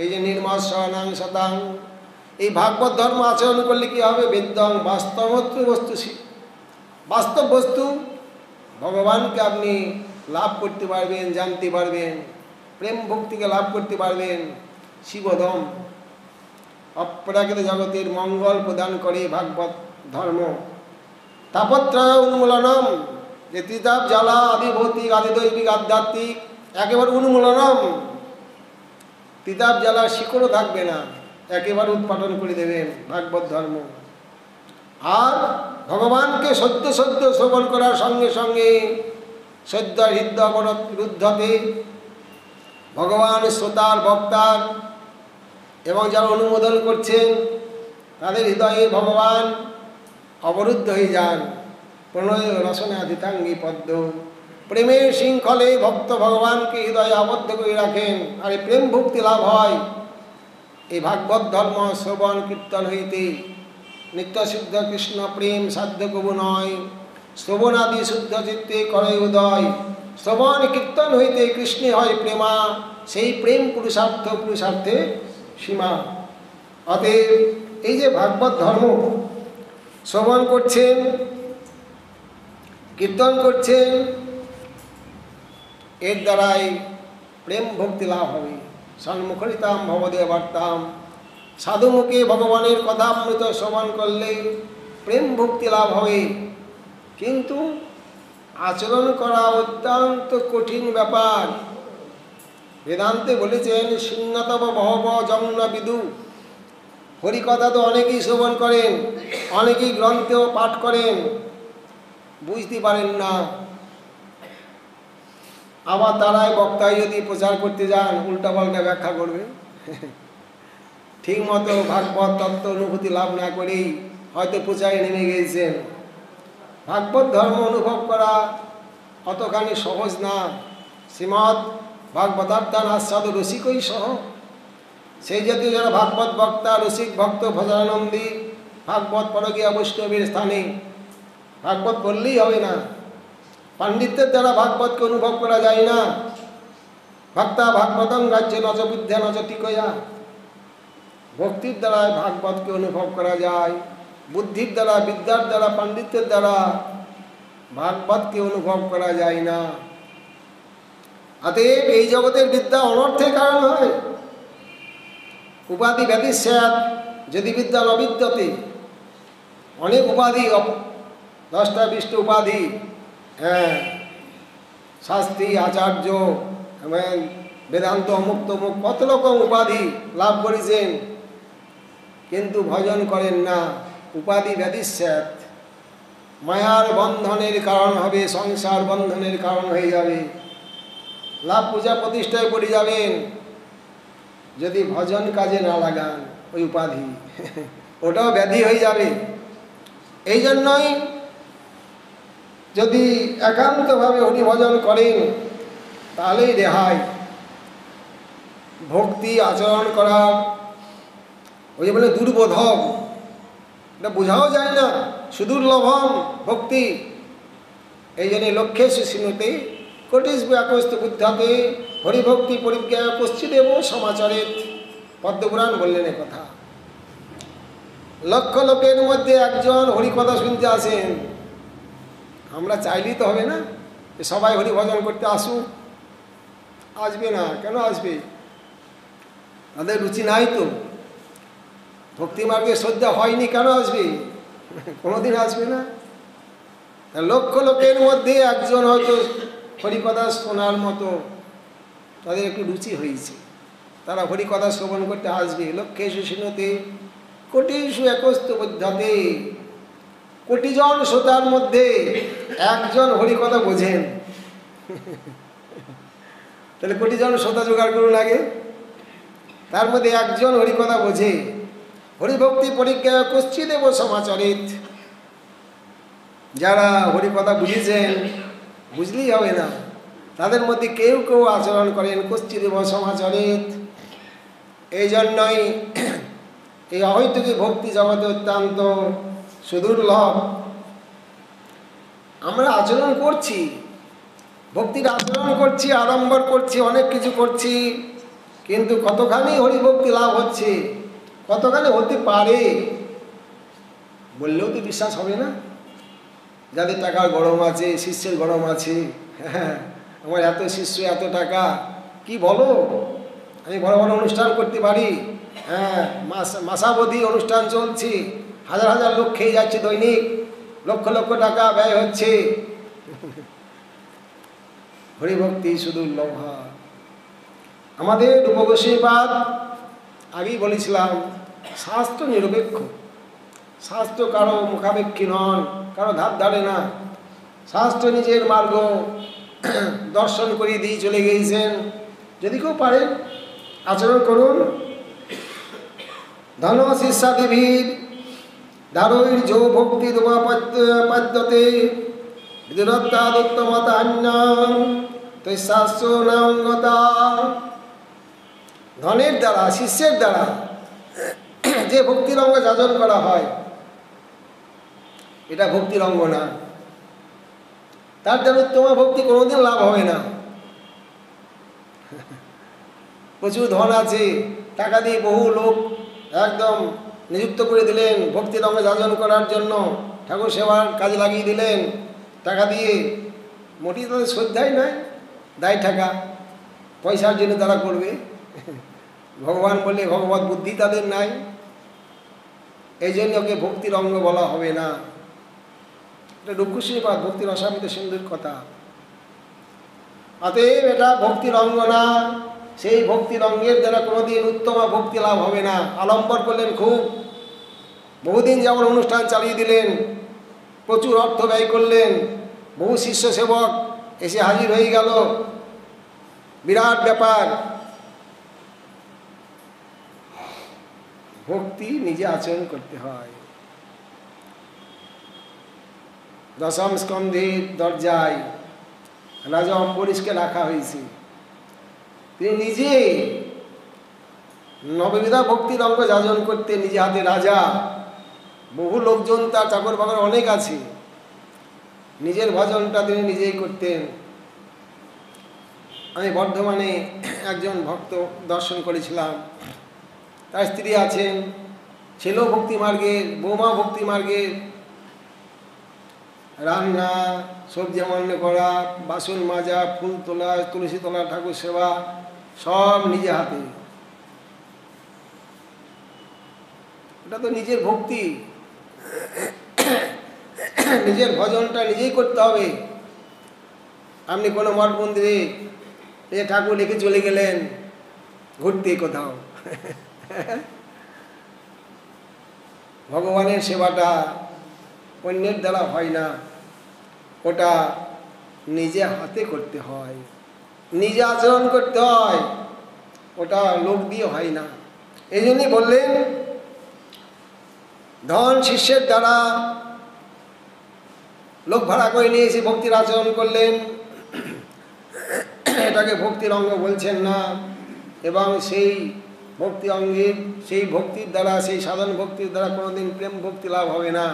এই যে নির্মৎসরাং শতাং, এই ভাগবত ধর্ম আচরণ করলে কি হবে? বেদ্যং বাস্তবত্র বস্তু, বাস্তব বস্তু ভগবানকে আপনি লাভ করতে পারবেন, জানতে পারবেন, প্রেম ভক্তিকে লাভ করতে পারবেন। শিবধম অপ্রাকৃত জগতের মঙ্গল প্রদান করে ভাগবত ধর্ম। তাপত্রয় উন্মূলনম, যে ত্রিতাপ জ্বালা আদি ভৌতিক আদি দৈবিক আধ্যাত্মিক একেবারে উন্মূলনম, ত্রিতাপ জ্বালার শিকড়ও থাকবে না, একেবারে উৎপাদন করে দেবেন ভাগবত ধর্ম। আর ভগবানকে সত্য সত্য শ্রবণ করার সঙ্গে সঙ্গে সদ্য হৃদয় রুদ্ধতে ভগবান শ্রোতার বক্তার এবং যারা অনুমোদন করছেন তাদের হৃদয়ে ভগবান অবরুদ্ধ হয়ে যান। প্রণয় রসনা দিতাঙ্গী পদ্ম, প্রেমের শৃঙ্খলে ভক্ত ভগবানকে হৃদয়ে আবদ্ধ করে রাখেন, আর এই প্রেম ভক্তি লাভ হয় এই ভাগবত ধর্ম শ্রবণ কীর্তন হইতে। নিত্যসিদ্ধ কৃষ্ণ প্রেম সাধ্য কবু নয়, শ্রবণাদি শুদ্ধ চিত্তে করে উদয়। শ্রবণ কীর্তন হইতে কৃষ্ণে হয় প্রেমা, সেই প্রেম পুরুষার্থ পুরুষার্থে সীমা। অতএব এই যে ভাগবত ধর্ম শ্রবণ করছেন, কীর্তন করছেন, এর দ্বারাই প্রেম ভক্তি লাভ হবে। সন্মুখরিতাম ভবদেবার্তাম, সাধুমুখে ভগবানের কথা অমৃত শ্রবণ করলে প্রেম ভক্তি লাভ হবে। কিন্তু আচরণ করা অত্যন্ত কঠিন ব্যাপার। বেদান্তে বলেছেন শূন্যতম বহব যমুনা বিদু। হরিকথা তো অনেকেই শ্রবণ করেন, অনেকেই গ্রন্থেও পাঠ করেন, বুঝতে পারেন না। আবার তারাই বক্তায় যদি প্রচার করতে যান উল্টাপাল্টা ব্যাখ্যা করবে। ঠিক মতো ভাগবত তত্ত্ব অনুভূতি লাভ না করেই হয়তো প্রচারে নেমে গিয়েছেন। ভাগবত ধর্ম অনুভব করা অতখানি সহজ না। শ্রীমৎ ভাগবতার্থান আস্বাদ রসিকই সহ, সেই জাতীয় যারা ভাগবত বক্তা রসিক ভক্ত ভজনানন্দী ভাগবত পরগিয়া বৈষ্ণবের স্থানে ভাগবত বললেই হবে না। পাণ্ডিত্যের দ্বারা ভাগবতকে অনুভব করা যায় না। ভক্তা ভাগবতং গাচ্ছে নচ বুদ্ধা নচ টিকয়া, ভক্তির দ্বারা ভাগবতকে অনুভব করা যায়। বুদ্ধির দ্বারা, বিদ্যার দ্বারা, পাণ্ডিত্যের দ্বারা ভাগবতকে অনুভব করা যায় না। অতএব এই জগতের বিদ্যা অনর্থের কারণ হয়। উপাধি ব্যতিস্যাৎ যদি বিদ্যা ন বিদ্যতে, অনেক উপাধি, 10টা 20টা উপাধি, হ্যাঁ, শাস্ত্রী আচার্য বেদান্ত অমুক তমুক কত রকম উপাধি লাভ করেছেন, কিন্তু ভজন করেন না। উপাধি ব্যতিস্যাৎ, মায়ার বন্ধনের কারণ হবে, সংসার বন্ধনের কারণ হয়ে যাবে। লাভ পূজা প্রতিষ্ঠায় পড়ে যাবেন যদি ভজন কাজে না লাগান ওই উপাধি, ওটাও ব্যাধি হয়ে যাবে। এই জন্যই যদি একান্তভাবে হরিভজন করেন তাহলেই রেহাই। ভক্তি আচরণ করার ওই যে বলে দুর্বোধম, এটা বোঝাও যায় না, সুদুর্লভম ভক্তি। এই জন্য লক্ষ্যে সুশীনতে কোটিস ব্যাকস্ত বুদ্ধাতে হরিভক্তি পরিজ্ঞা পশ্চিদেব সমাচারে, পদ্মপুরাণ বললেন কথা। লক্ষ লোকের মধ্যে একজন হরিকথা শুনতে আসেন, আমরা চাইলেই তো হবে না যে সবাই হরিভজন করতে আসুক। আসবে না, কেন আসবে? তাদের রুচি নাই তো। ভক্তি মার্গে শ্রদ্ধা হয়নি, কেন আসবে? কোনোদিন আসবে না। লক্ষ লোকের মধ্যে একজন হয়তো হরিকথা শোনার মতো তাদের একটু রুচি হয়েছে, তারা হরিকথা শ্রবণ করতে আসবে। লক্ষ্যেষু শৃণুতে কোটিষু একস্তু বুদ্ধতে, কোটি জন শ্রোতার মধ্যে একজন হরিকথা বোঝেন। তাহলে কোটি জন শ্রোতা জোগাড় করুন আগে, তার মধ্যে একজন হরিকথা বোঝে। হরিভক্তি পরীক্ষা কশ্চিদেব সমাচরিত, যারা হরিকথা বুঝেছেন, বুঝলেই হবে না, তাদের মধ্যে কেউ কেউ আচরণ করেন কশ্চিদেব সমাচরিত। এই জন্যই এই অহৈতুকী ভক্তি জগতে অত্যন্ত সুদুর্লভ। আমরা আচরণ করছি, ভক্তির আচরণ করছি, আড়ম্বর করছি, অনেক কিছু করছি, কিন্তু কতখানি হরিভক্তি লাভ হচ্ছে, কতখানি হতে পারে বললেও তো বিশ্বাস হবে না। যাদের টাকার গরম আছে, শিষ্যের গরম আছে, হ্যাঁ আমার এত শিষ্য, এত টাকা, কি বলো, আমি বড় বড় অনুষ্ঠান করতে পারি, হ্যাঁ মাসাবধি অনুষ্ঠান চলছে, হাজার হাজার লোক খেয়ে যাচ্ছে দৈনিক, লক্ষ লক্ষ টাকা ব্যয় হচ্ছে। হরিভক্তি শুধু লোভা। আমাদের রূপগোস্বামীপাদ আগেই বলেছিলাম, শাস্ত্র নিরপেক্ষ, শাস্ত্র কারো মুখাপেক্ষী নন, কারো ধার ধারে না। শাস্ত্র নিজের মার্গ দর্শন করিয়ে দিয়ে চলে গিয়েছেন। যদি কেউ পারেন আচরণ করুন। ধন শিষ্যাদিভীর দারৈর যো ভক্তি পাদ্যতে বিদুরত্তাদুত্তমতান্যাং তৈশাস্ত্রনাঙ্গতা। ধনের দ্বারা, শিষ্যের দ্বারা যে ভক্তির অঙ্গ যাজন করা হয়, এটা ভক্তির অঙ্গ না। তার দ্বারা উত্তম ভক্তি কোনোদিন লাভ হবে না। প্রচুর ধন আছে, টাকা দিয়ে বহু লোক একদম নিযুক্ত করে দিলেন ভক্তির অঙ্গ যাজন করার জন্য, ঠাকুর সেবার কাজে লাগিয়ে দিলেন টাকা দিয়ে, মোটেই তাদের শ্রদ্ধাই নয়, দায় টাকা, পয়সার জন্য তারা করবে। ভগবান বলে ভগবত বুদ্ধি তাদের নাই, এই জন্য ওকে ভক্তির অঙ্গ বলা হবে না। এটা রূপগোস্বামীপাদ ভক্তির রসামৃত সিন্ধুর কথা। অতএব এটা ভক্তির অঙ্গ না, সেই ভক্তির অঙ্গের দ্বারা কোনোদিন উত্তম ভক্তি লাভ হবে না। আলম্বর করলেন খুব, বহুদিন যেমন অনুষ্ঠান চালিয়ে দিলেন, প্রচুর অর্থ ব্যয় করলেন, বহু শিষ্য সেবক এসে হাজির হয়ে গেল, বিরাট ব্যাপার। ভক্তি নিজে আচরণ করতে হয়। দশম স্কন্ধের দরজায় রাজা অম্বরীশকে রাখা হয়েছে। তিনি নিজে নববিধা ভক্তির অঙ্গ যাজন করতে নিজে হাতে রাজা, বহু লোকজন তার চাকর বাকর অনেক আছে, নিজের ভজনটা তিনি নিজেই করতেন। আমি বর্ধমানে একজন ভক্ত দর্শন করেছিলাম, তার স্ত্রী আছেন, ছেলেও ভক্তি মার্গের, বৌমা ভক্তি মার্গের। রান্না, সবজি রান্না করা, বাসন মাজা, ফুল তোলা, তুলসী তোলা, ঠাকুর সেবা সব নিজে হাতে। এটা তো নিজের ভক্তি, নিজের ভজনটা নিজেই করতে হবে। আপনি কোনো মঠ মন্দিরে ঠাকুর রেখে চলে গেলেন ঘুরতে কোথাও, ভগবানের সেবাটা অন্যের দ্বারা হয় না, ওটা নিজে হাতে করতে হয়, নিজে আচরণ করতে হয়, ওটা লোক দিয়ে হয় না। এই জন্যই বললেন ধন শিষ্যের দ্বারা লোক ভাড়া করে নিয়ে এসে ভক্তির আচরণ করলেন, এটাকে ভক্তির অঙ্গ বলছেন না। এবং সেই ভক্তি অঙ্গের, সেই ভক্তির দ্বারা, সেই সাধন ভক্তির দ্বারা কোনোদিন প্রেম ভক্তি লাভ হবে না।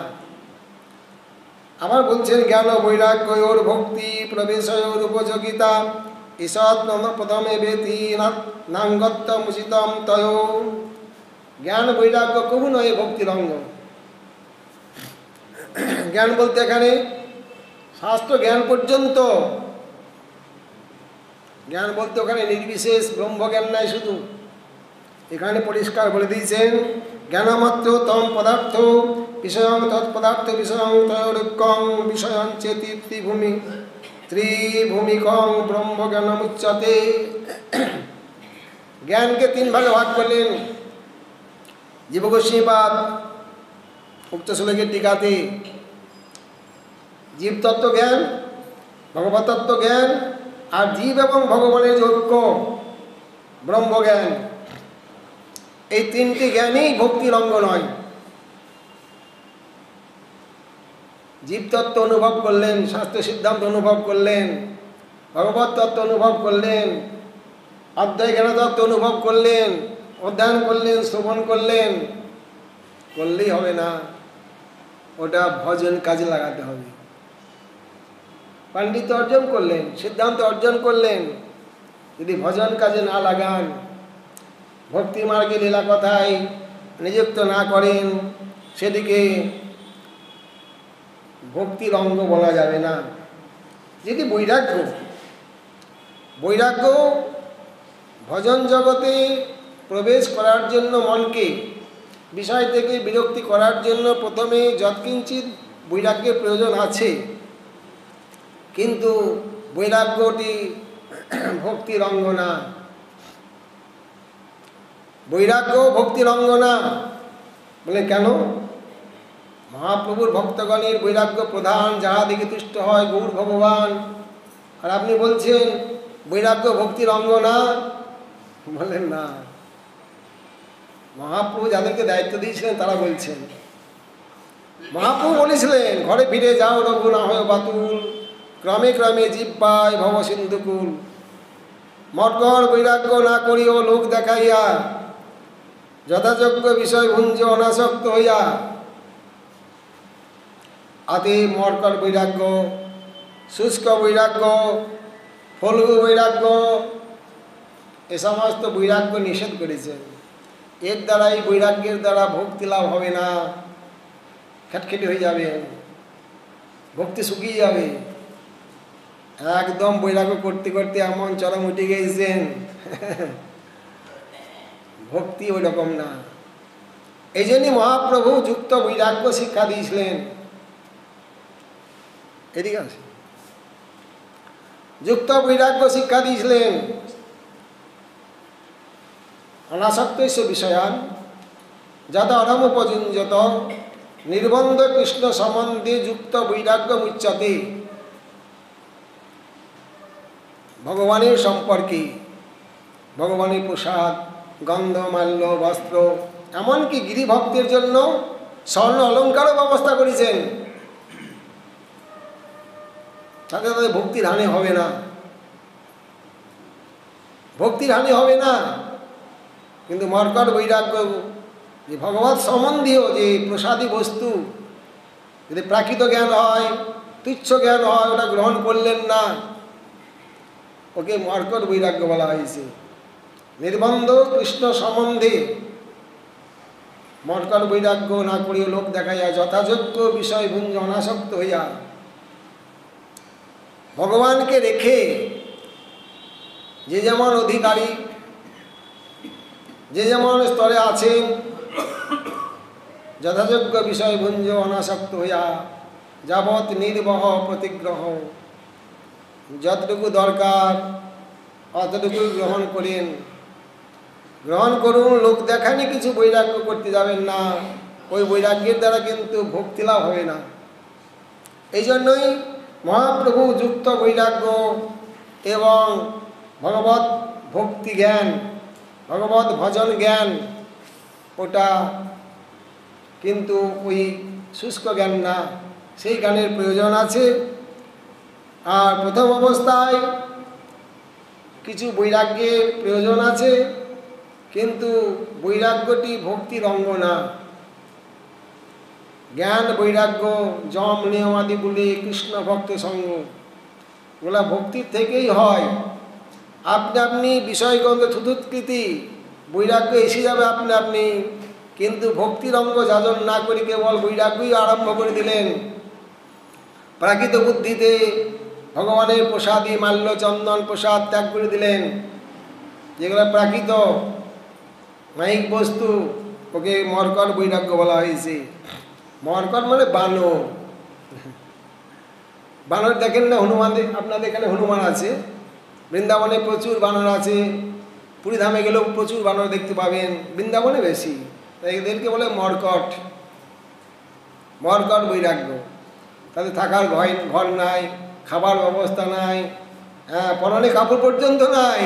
আবার বলছেন জ্ঞান বৈরাগ্য ওর ভক্তি প্রবেশয়োর উপযোগিতা ঈষৎ মম প্রথমে বেতি নাঙ্গত্ব মুচিতম তয়। জ্ঞান বৈরাগ্য কবু নয় ভক্তির অঙ্গ। জ্ঞান বলতে এখানে শাস্ত্র জ্ঞান পর্যন্ত, জ্ঞান বলতে ওখানে নির্বিশেষ ব্রহ্মজ্ঞান নাই শুধু, এখানে পরিষ্কার বলে দিয়েছেন জ্ঞানমাত্র তম পদার্থ বিষয়ং তৎপদার্থ বিষয়ং তয়োরুক্কং বিষয়ং চেতি ত্রিভূমিকং ব্রহ্ম জ্ঞানমুচ্যতে। জ্ঞানকে তিন ভাগে ভাগ করলেন জীবগোস্বামীপাদ উক্ত শ্লোকের টিকাতে। জীবতত্ত্ব জ্ঞান, ভগবতত্ত্ব জ্ঞান, আর জীব এবং ভগবানের যে ঐক্য ব্রহ্মজ্ঞান, এই তিনটি জ্ঞানই ভক্তির অঙ্গ নয়। জীবতত্ত্ব অনুভব করলেন, শাস্ত্র সিদ্ধান্ত অনুভব করলেন, ভগবত তত্ত্ব অনুভব করলেন, অদ্বৈত জ্ঞানতত্ত্ব অনুভব করলেন, অধ্যয়ন করলেন, শ্রবণ করলেন, করলেই হবে না, ওটা ভজন কাজে লাগাতে হবে। পাণ্ডিত্য অর্জন করলেন, সিদ্ধান্ত অর্জন করলেন, যদি ভজন কাজে না লাগান, ভক্তি মার্গে লীলা কথায় নিযুক্ত না করেন, সেদিকে ভক্তির অঙ্গ বলা যাবে না। যেটি বৈরাগ্য, বৈরাগ্য ভজন জগতে প্রবেশ করার জন্য মনকে বিষয় থেকে বিরক্তি করার জন্য প্রথমে যৎকিঞ্চিৎ বৈরাগ্যের প্রয়োজন আছে, কিন্তু বৈরাগ্যটি ভক্তির অঙ্গ না। বৈরাগ্য ভক্তির অঙ্গ না। বলে কেন? মহাপ্রভুর ভক্তগণের বৈরাগ্য প্রধান, যাহা দিকে তুষ্ট হয় গৌর ভগবান, আর আপনি বলছেন বৈরাগ্য ভক্তির অঙ্গ না? বলেন না। মহাপ্রভু যাদেরকে দায়িত্ব দিয়েছিলেন তারা বলছেন। মহাপ্রভু বলেছিলেন, ঘরে ফিরে যাও রঘু না হয় বাতুল, ক্রমে ক্রমে জীব পায় ভব সিন্ধুকুল। মটকর বৈরাগ্য না করিও লোক দেখাইয়া, যথাযোগ্য বিষয় ভুঞ্জ অনাসক্ত হইয়া। আতে মটকর বৈরাগ্য, শুষ্ক বৈরাগ্য, ফলগু বৈরাগ্য, এ সমস্ত বৈরাগ্য নিষেধ করেছেন। এর দ্বারাই বৈরাগ্যের দ্বারা ভক্তি লাভ হবে না, খেটখেটে হয়ে যাবে, ভক্তি শুকিয়ে যাবে। একদম বৈরাগ্য করতে করতে এমন চরম উঠে গিয়েছেন, ভক্তি ওই রকম না। এই জন্যই মহাপ্রভু যুক্ত বৈরাগ্য শিক্ষা দিয়েছিলেন। এদিকে আছে, যুক্ত বৈরাগ্য শিক্ষা দিয়েছিলেন। অনাসক্ত বিষয়ান যত অরমোপযুঞ্জত নির্বন্ধ কৃষ্ণ সম্বন্ধে যুক্ত বৈরাগ্য মুচ্যতে। ভগবানের সম্পর্কে, ভগবানের প্রসাদ, গন্ধ, মাল্য, বস্ত্র, এমনকি গিরিভক্তের জন্য স্বর্ণ অলঙ্কারও ব্যবস্থা করেছেন। তাতে তাদের ভক্তির হানি হবে না, ভক্তির হানি হবে না। কিন্তু মর্কট বৈরাগ্য, যে ভগবত সম্বন্ধীয় যে প্রসাদী বস্তু, যদি প্রাকৃত জ্ঞান হয়, তুচ্ছ জ্ঞান হয়, ওটা গ্রহণ করলেন না, ওকে মর্কট বৈরাগ্য বলা হয়েছে। নির্বন্ধ কৃষ্ণ সম্বন্ধে মর্কট বৈরাগ্য না করিও লোক দেখাইয়া, যথাযোগ্য বিষয় ভুঞ্জ অনাসক্ত হইয়া। ভগবানকে রেখে যে যেমন অধিকারী, যে যেমন স্তরে আছেন, যথাযোগ্য বিষয় ভুঞ্জ অনাসক্ত হইয়া যাবৎ নির্বহ প্রতিগ্রহ, যতটুকু দরকার অতটুকু গ্রহণ করেন, গ্রহণ করুন। লোক দেখানি কিছু বৈরাগ্য করতে যাবেন না, ওই বৈরাগ্যের দ্বারা কিন্তু ভক্তি লাভ হবে না। এই জন্যই মহাপ্রভু যুক্ত বৈরাগ্য এবং ভগবত ভক্তি জ্ঞান, ভগবত ভজন জ্ঞান, ওটা কিন্তু ওই শুষ্ক জ্ঞান না, সেই জ্ঞানের প্রয়োজন আছে। আর প্রথম অবস্থায় কিছু বৈরাগ্যের প্রয়োজন আছে, কিন্তু বৈরাগ্যটি ভক্তির অঙ্গ না। জ্ঞান বৈরাগ্য যম নিয়মাদি বলে কৃষ্ণ ভক্ত সঙ্গ, ওগুলা ভক্তির থেকেই হয়। আপনি আপনি বিষয়গন্ধ থুতুৎকৃতি বৈরাগ্য এসে যাবে আপনি আপনি, কিন্তু ভক্তির অঙ্গ যাজন না করে কেবল বৈরাগ্যই আরম্ভ করে দিলেন। প্রাকৃত বুদ্ধিতে ভগবানের প্রসাদী মাল্য চন্দন প্রসাদ ত্যাগ করে দিলেন, যেগুলো প্রাকৃত মায়িক বস্তু, ওকে মরকট বৈরাগ্য বলা হয়েছে। মরকট মানে বানর। বানর দেখেন না হনুমান, আপনাদের এখানে হনুমান আছে, বৃন্দাবনে প্রচুর বানর আছে, পুরীধামে গেলেও প্রচুর বানর দেখতে পাবেন, বৃন্দাবনে বেশি। এদেরকে বলে মরকট। মরকট বৈরাগ্য। তাদের থাকার ঘর নাই, খাবার ব্যবস্থা নাই, হ্যাঁ, পরনে কাপড় পর্যন্ত নাই,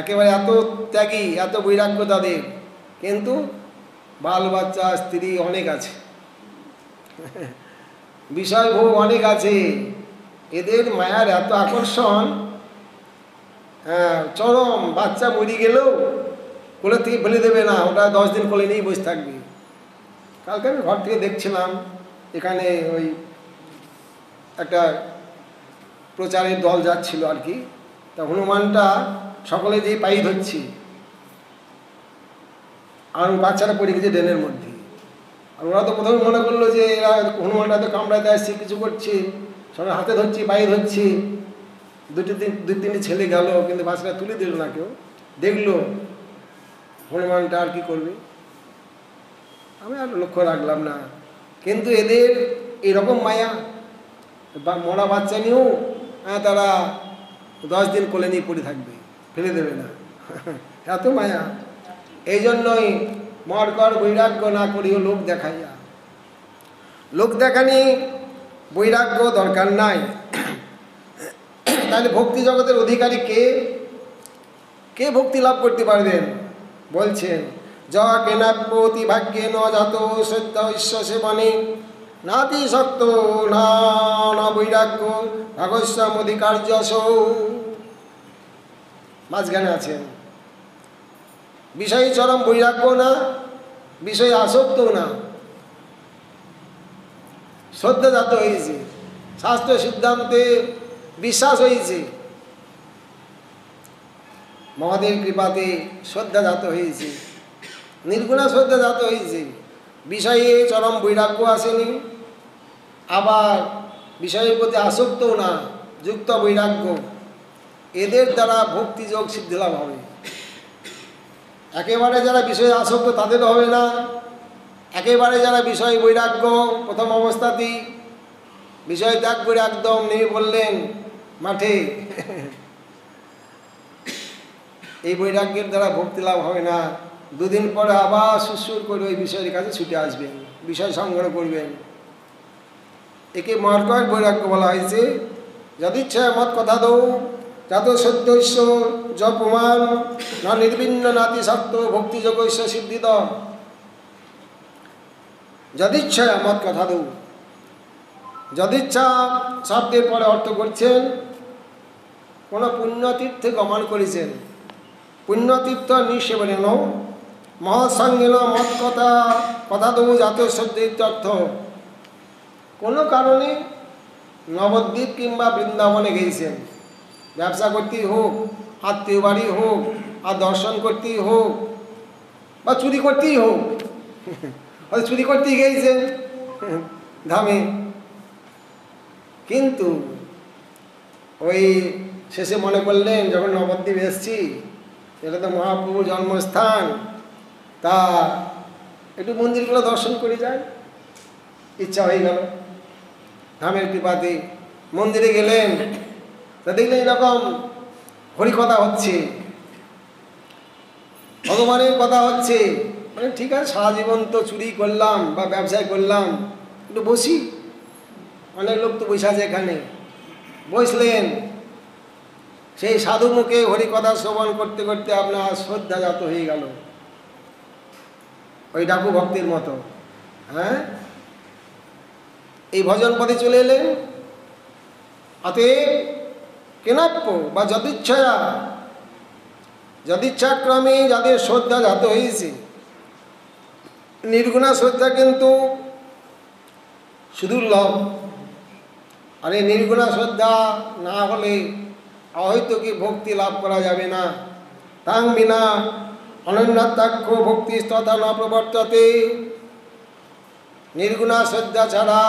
একেবারে এত ত্যাগী, এত বৈরাগ্য তাদের। কিন্তু বাল বাচ্চা স্ত্রী অনেক আছে, বিষয় ভোগ অনেক আছে। এদের মায়ার এত আকর্ষণ, হ্যাঁ, চরম। বাচ্চা মরি গেলেও কোলে থেকে ফেলে দেবে না, ওটা 10 দিন কোলে নিয়েই বসে থাকবে। কালকে আমি ঘর থেকে দেখছিলাম, এখানে ওই একটা প্রচারের দল যাচ্ছিল আর কি, তা হনুমানটা সকলে যেই পাই ধরছি, আর বাচ্চারা পড়ে গেছে ড্রেনের মধ্যে। আর ওরা তো প্রথমে মনে করলো যে এরা হনুমানটা তো কামড়াতে আসছে, কিছু করছে, সবাই হাতে ধরছি, পায়ে ধরছি। দুই তিনটি ছেলে গেল, কিন্তু বাচ্চাটা তুলে দিল না কেউ। দেখলো হনুমানটা আর কি করবে, আমি আর লক্ষ্য রাখলাম না। কিন্তু এদের এরকম মায়া, মরা বাচ্চা নিয়েও তারা 10 দিন কোলে নিয়ে পড়ে থাকবে, ফেলে দেবে না, এত মায়া। এই জন্যই মরকট বৈরাগ্য না করিও লোক দেখাইয়া। লোক দেখানি বৈরাগ্য দরকার নাই। তাহলে ভক্তি জগতের অধিকারী কে? কে ভক্তি লাভ করতে পারবেন? বলছেন, য কেনাপতি ভাগ্যে ন জাত শ্রদ্ধা ঈশ্বসে বনে নাতি শক্ত না বৈরাগ্য ভাগস্যাম অধিকার্য সৌ। মাঝখানে আছেন। বিষয় চরম বৈরাগ্য না, বিষয় আসক্ত না, শ্রদ্ধাজাত হয়েছে, শাস্ত্র সিদ্ধান্তে বিশ্বাস হয়েছে, মহাদেব কৃপাতে শ্রদ্ধাজাত হয়েছে, নির্গুণা শ্রদ্ধাজাত হয়েছে। বিষয়ে চরম বৈরাগ্য আসেনি, আবার বিষয়ের প্রতি আসক্তও না, যুক্ত বৈরাগ্য। এদের দ্বারা ভক্তিযোগ সিদ্ধিলাভ হবে। একেবারে যারা বিষয়ে আসক্ত তাদের হবে না। একেবারে যারা বিষয় বৈরাগ্য, প্রথম অবস্থাতেই বিষয় ত্যাগ করে একদম নেমে পড়লেন মাঠে, এই বৈরাগ্যের দ্বারা ভক্তি লাভ হবে না। 2 দিন পরে আবার সুরসুর করে ওই বিষয়ের কাছে ছুটে আসবেন, বিষয় সংগ্রহ করবেন। একে মরকট বৈরাগ্য বলা হয়েছে। যদিচ্ছা মত কথা দৌ যত সদ্যৈশ্য জপমান না নির্বিন্ন নাতি শক্ত ভক্তিযোগৈশ্য সিদ্ধিত। যদিচ্ছা মত কথা দৌ, যদিচ্ছা শব্দের পরে অর্থ করছেন কোনো পুণ্যতীর্থে গমন করেছেন, পুণ্যতীর্থ নিঃসেবনেন মহৎসঙ্গেন মত কথা দৌ জাত সদ্যর্থ। কোনো কারণে নবদ্বীপ কিংবা বৃন্দাবনে গিয়েছেন, ব্যবসা করতেই হোক, আত্মীয় বাড়ি হোক, আর দর্শন করতেই হোক, বা চুরি করতেই হোক, হয়তো চুরি করতেই গিয়েছেন ধামে। কিন্তু ওই শেষে মনে করলেন যখন নবদ্বীপ এসছি, এটা তো মহাপ্রভুর জন্মস্থান, তা একটু মন্দিরগুলো দর্শন করে যায়, ইচ্ছা হয়ে গেল। ধামের কৃপাতে মন্দিরে গেলেন, তা দেখলেন এরকম হরিকথা হচ্ছে, ভগবানের কথা হচ্ছে। মানে ঠিক আছে, সারা জীবন তো চুরি করলাম বা ব্যবসায় করলাম, একটু বসি, অনেক লোক তো বসে আছে এখানে। বসলেন, সেই সাধু মুখে হরিকথা শ্রবণ করতে করতে আপনার শ্রদ্ধাজাত হয়ে গেল, ওই ডাকু ভক্তির মতো। হ্যাঁ, এই ভজন পথে চলে এলেন। অতএব কেনাপ্য বা যদিচ্ছাক্রমে যাদের শ্রদ্ধা জাত হয়েছে, নির্গুণা শ্রদ্ধা কিন্তু সুদুর্লভ। আর এই নির্গুণা শ্রদ্ধা না হলে অহৈতুকী ভক্তি লাভ করা যাবে না। তাং বিনা অনন্যাত্মাক্ষ ভক্তি তথা ন প্রবর্ততে। নির্গুণা শ্রদ্ধা ছাড়া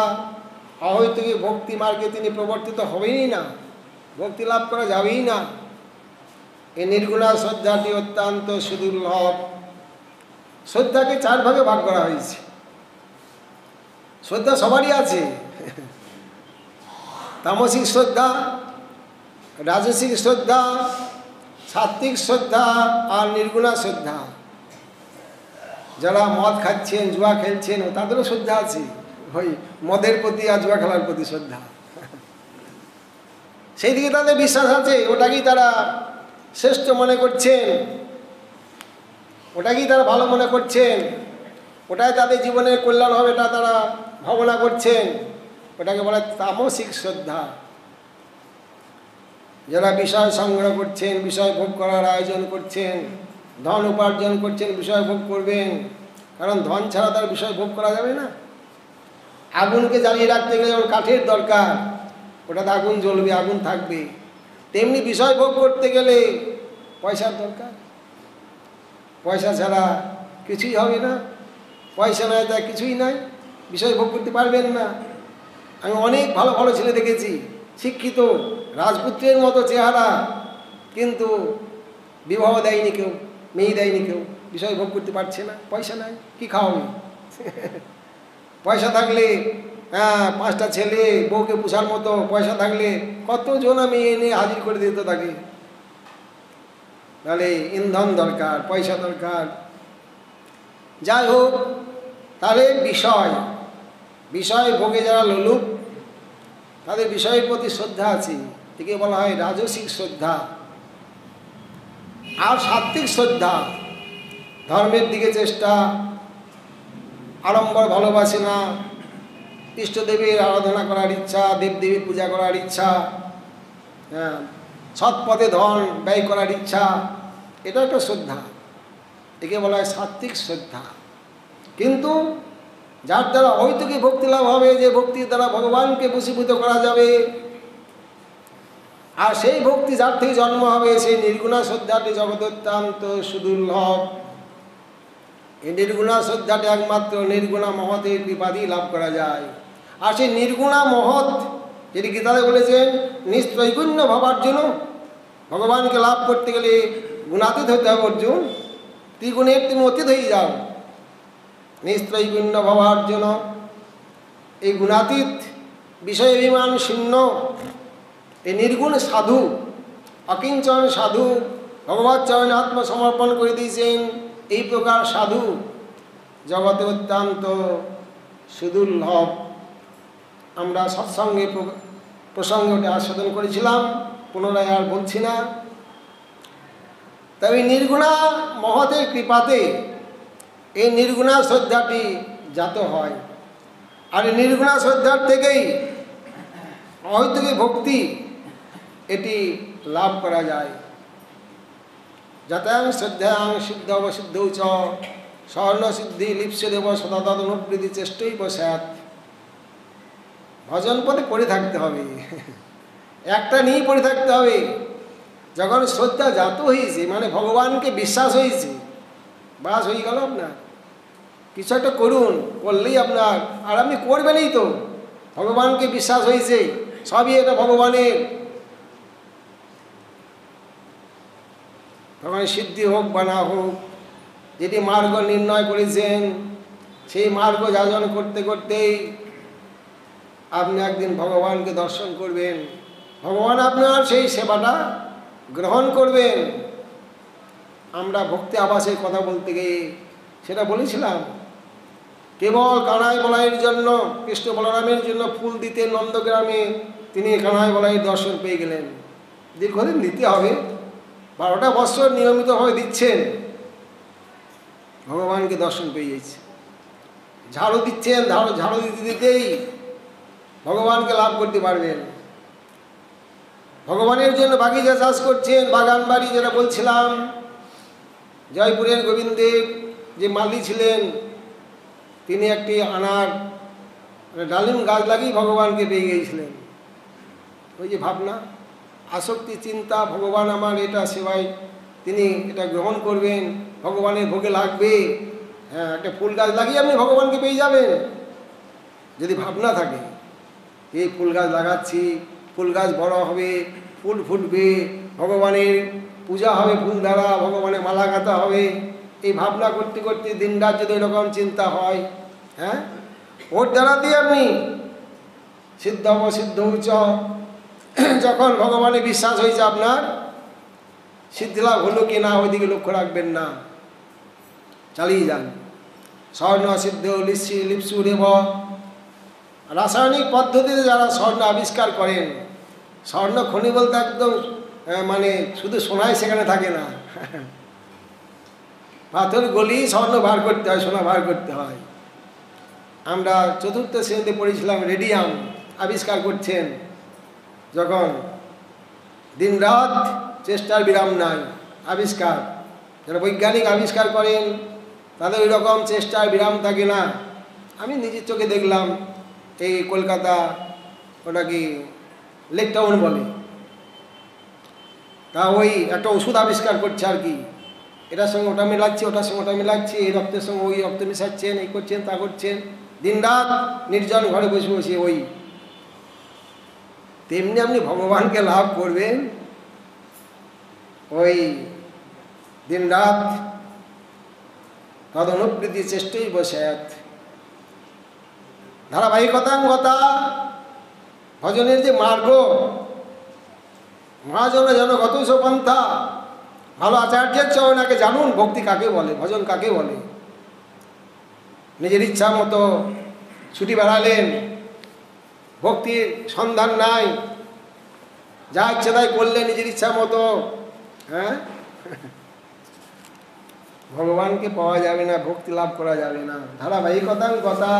অহৈতুকী ভক্তি মার্গে তিনি প্রবর্তিত হবেই না, ভক্তি লাভ করা যাবেই না। এই নির্গুণা শ্রদ্ধাটি অত্যন্ত সুদুর্লভ। শ্রদ্ধাকে 4 ভাগে ভাগ করা হয়েছে। শ্রদ্ধা সবারই আছে, তামসিক শ্রদ্ধা, রাজসিক শ্রদ্ধা, সাত্ত্বিক শ্রদ্ধা আর নির্গুণা শ্রদ্ধা। যারা মদ খাচ্ছেন, জুয়া খেলছেন, তাদেরও শ্রদ্ধা আছে, ওই মদের প্রতি আর জুয়া খেলার প্রতি শ্রদ্ধা। সেই দিকে তাদের বিশ্বাস আছে, ওটাকেই তারা শ্রেষ্ঠ মনে করছেন, ওটাকেই তারা ভালো মনে করছেন, ওটাই তাদের জীবনের কল্যাণ হবে, এটা তারা ভাবনা করছেন। ওটাকে বলে তামসিক শ্রদ্ধা। যারা বিষয় সংগ্রহ করছেন, বিষয় ভোগ করার আয়োজন করছেন, ধন উপার্জন করছেন, বিষয় ভোগ করবেন, কারণ ধন ছাড়া তার বিষয় ভোগ করা যাবে না। আগুনকে জ্বালিয়ে রাখতে গেলে যেমন কাঠের দরকার, ওটাতে আগুন জ্বলবে, আগুন থাকবে, তেমনি বিষয় ভোগ করতে গেলে পয়সার দরকার। পয়সা ছাড়া কিছুই হবে না, পয়সা নাই তা কিছুই নাই, বিষয় ভোগ করতে পারবেন না। আমি অনেক ভালো ভালো ছেলে দেখেছি, শিক্ষিত, রাজপুত্রের মতো চেহারা, কিন্তু বিবাহ দেয়নি কেউ, মেয়ে দেয়নি কেউ, বিষয় ভোগ করতে পারছে না, পয়সা নাই, কি খাওয়াবে? পয়সা থাকলে 5টা ছেলে বউকে পোষার মতো পয়সা থাকলে কতজন মেয়ে এনে হাজির করে দিত তাকে। তাহলে ইন্ধন দরকার, পয়সা দরকার। যাই হোক, তাহলে বিষয় ভোগে যারা লোলুপ, তাদের বিষয়ের প্রতি শ্রদ্ধা আছে, একে বলা হয় রাজসিক শ্রদ্ধা। আর সাত্ত্বিক শ্রদ্ধা, ধর্মের দিকে চেষ্টা, আড়ম্বর ভালোবাসে না, ইষ্টদেবীর আরাধনা করার ইচ্ছা, দেবদেবীর পূজা করার ইচ্ছা, সৎ পথে ধন ব্যয় করার ইচ্ছা, এটা একটা শ্রদ্ধা, একে বলা হয় সাত্ত্বিক শ্রদ্ধা। কিন্তু যার দ্বারা অহৈতুকী ভক্তি লাভ হবে, যে ভক্তির দ্বারা ভগবানকে বশীভূত করা যাবে, আর সেই ভক্তি যার থেকে জন্ম হবে, সেই নির্গুণা শ্রদ্ধাটি জগৎ অত্যন্ত সুদুর্লভ। এই নির্গুণা শ্রদ্ধাটি একমাত্র নির্গুণা মহতের কৃপাতেই লাভ করা যায়। আর সেই নির্গুণা মহৎ, যেটি গীতাতে বলেছেন, নিস্ত্রৈগুণ্য ভাবার জন্য ভগবানকে লাভ করতে গেলে গুণাতীত হতে হবে। অর্জুন, ত্রিগুণের তুমি অতীত হয়ে যাও। নিস্ত্রৈগুণ্য ভাবার জন্য এই গুণাতীত, বিষয় অভিমান শূন্য, এই নির্গুণ সাধু, অকিঞ্চন সাধু, ভগবৎ চরণে আত্মসমর্পণ করে দিয়েছেন, এই প্রকার সাধু জগতে অত্যন্ত সুদুর্লভ। আমরা সৎসঙ্গে প্রসঙ্গে ওটা আস্বাদন করেছিলাম, পুনরায় আর বলছি না। তবে নির্গুণা মহতের কৃপাতে এই নির্গুণা শ্রদ্ধাটি জাত হয়। আর এই নির্গুণা শ্রদ্ধার থেকেই অহৈতুকী ভক্তি এটি লাভ করা যায়। যাতায়াং শ্রদ্ধায়াং সিদ্ধ অবসিদ্ধৌ চ স্বর্ণ সিদ্ধি লিপ্সে দেব সদাতদ অনুপ্রীতি চেষ্টই বসাত। ভজন পথে পড়ে থাকতে হবে, একটা নিয়েই পড়ে থাকতে হবে। যখন শ্রদ্ধা জাত হয়েছে, মানে ভগবানকে বিশ্বাস হয়েছে, বাস হয়ে গেল আপনার। কিছু একটা করুন, করলেই আপনার, আর আপনি করবেনই তো, ভগবানকে বিশ্বাস হয়েছে, সবই এটা ভগবানের। ভগবানের সিদ্ধি হোক বা না হোক, যেটি মার্গ নির্ণয় করেছেন, সেই মার্গ যাজন করতে করতেই আপনি একদিন ভগবানকে দর্শন করবেন। ভগবান আপনার সেই সেবাটা গ্রহণ করবেন। আমরা ভক্তি আবাসের কথা বলতে গিয়ে সেটা বলেছিলাম, কেবল কানাই বলাইয়ের জন্য, কৃষ্ণ বলরামের জন্য ফুল দিতেন নন্দগ্রামে, তিনি কানাই বলাইয়ের দর্শন পেয়ে গেলেন। দীর্ঘদিন দিতে হবে, 12টা বছর নিয়মিতভাবে দিচ্ছেন, ভগবানকে দর্শন পেয়ে যাচ্ছে। ঝাড়ু দিচ্ছেন, ঝাড়ু দিতে দিতেই ভগবানকে লাভ করতে পারবেন। ভগবানের জন্য বাগিচা চাষ করছেন, বাগান বাড়ি, যেটা বলছিলাম, জয়পুরের গোবিন্দের যে মালি ছিলেন, তিনি একটি আনার ডালিম গাছ লাগিয়ে ভগবানকে পেয়ে গিয়েছিলেন। ওই যে ভাবনা, আসক্তি, চিন্তা, ভগবান আমার এটা সেবায়, তিনি এটা গ্রহণ করবেন, ভগবানের ভোগে লাগবে। হ্যাঁ, একটা ফুল গাছ লাগিয়ে আপনি ভগবানকে পেয়ে যাবেন, যদি ভাবনা থাকে। এই ফুল গাছ লাগাচ্ছি, ফুল গাছ বড় হবে, ফুল ফুটবে, ভগবানের পূজা হবে ফুল দ্বারা, ভগবানের মালা গাঁথা হবে, এই ভাবনা করতে করতে দিন রাত যদি এরকম চিন্তা হয়, হ্যাঁ, ওর দ্বারা দিয়ে আপনি সিদ্ধ অবসিদ্ধ উচ্চ, যখন ভগবানে বিশ্বাস হয়েছে আপনার, সিদ্ধিলাভ হলো কি না ওইদিকে লক্ষ্য রাখবেন না, চালিয়ে যান। স্বর্ণ সিদ্ধ লিপসি লিপসু রেব, রাসায়নিক পদ্ধতিতে যারা স্বর্ণ আবিষ্কার করেন, স্বর্ণ খনি বলতে একদম মানে শুধু সোনাই সেখানে থাকে না, পাথর গলি স্বর্ণ বার করতে হয়, সোনা বার করতে হয়। আমরা চতুর্থ শ্রেণীতে পড়েছিলাম, রেডিয়াম আবিষ্কার করছেন যখন, দিন রাত চেষ্টার বিরাম নাই, আবিষ্কার যারা বৈজ্ঞানিক আবিষ্কার করেন তাদের ওই রকম চেষ্টার বিরাম থাকে না। আমি নিজের চোখে দেখলাম, এই কলকাতা, ওটা কি লেক টাউন বলে, তা ওই একটা ওষুধ আবিষ্কার করছে আর কি, এটার সঙ্গে ওটা মেলাচ্ছে, ওটার সঙ্গে ওটা মেলাচ্ছে, এই রক্তের সঙ্গে ওই রক্ত মেশাচ্ছেন, এই করছেন তা করছেন, দিন রাত নির্জন ঘরে বসে বসে ওই। তেমনি আপনি ভগবানকে লাভ করবেন ওই দিন রাত তদনুপ্রীতি চেষ্টাই বসায়াত। ধারাবাহিকতাঙ্গতা ভজনের যে মার্গ, মহাজন যেন গত পন্থা, ভালো আচার্যের চরণাকে জানুন ভক্তি কাকে বলে, ভজন কাকে বলে। নিজের ইচ্ছা মতো ছুটি বেড়ালেন, ভক্তির সন্ধান নাই, যা ইচ্ছা তাই করলেন নিজের ইচ্ছা মতো, হ্যাঁ, ভগবানকে পাওয়া যাবে না, ভক্তি লাভ করা যাবে না। ধারাবাহিকতাঙ্গতা,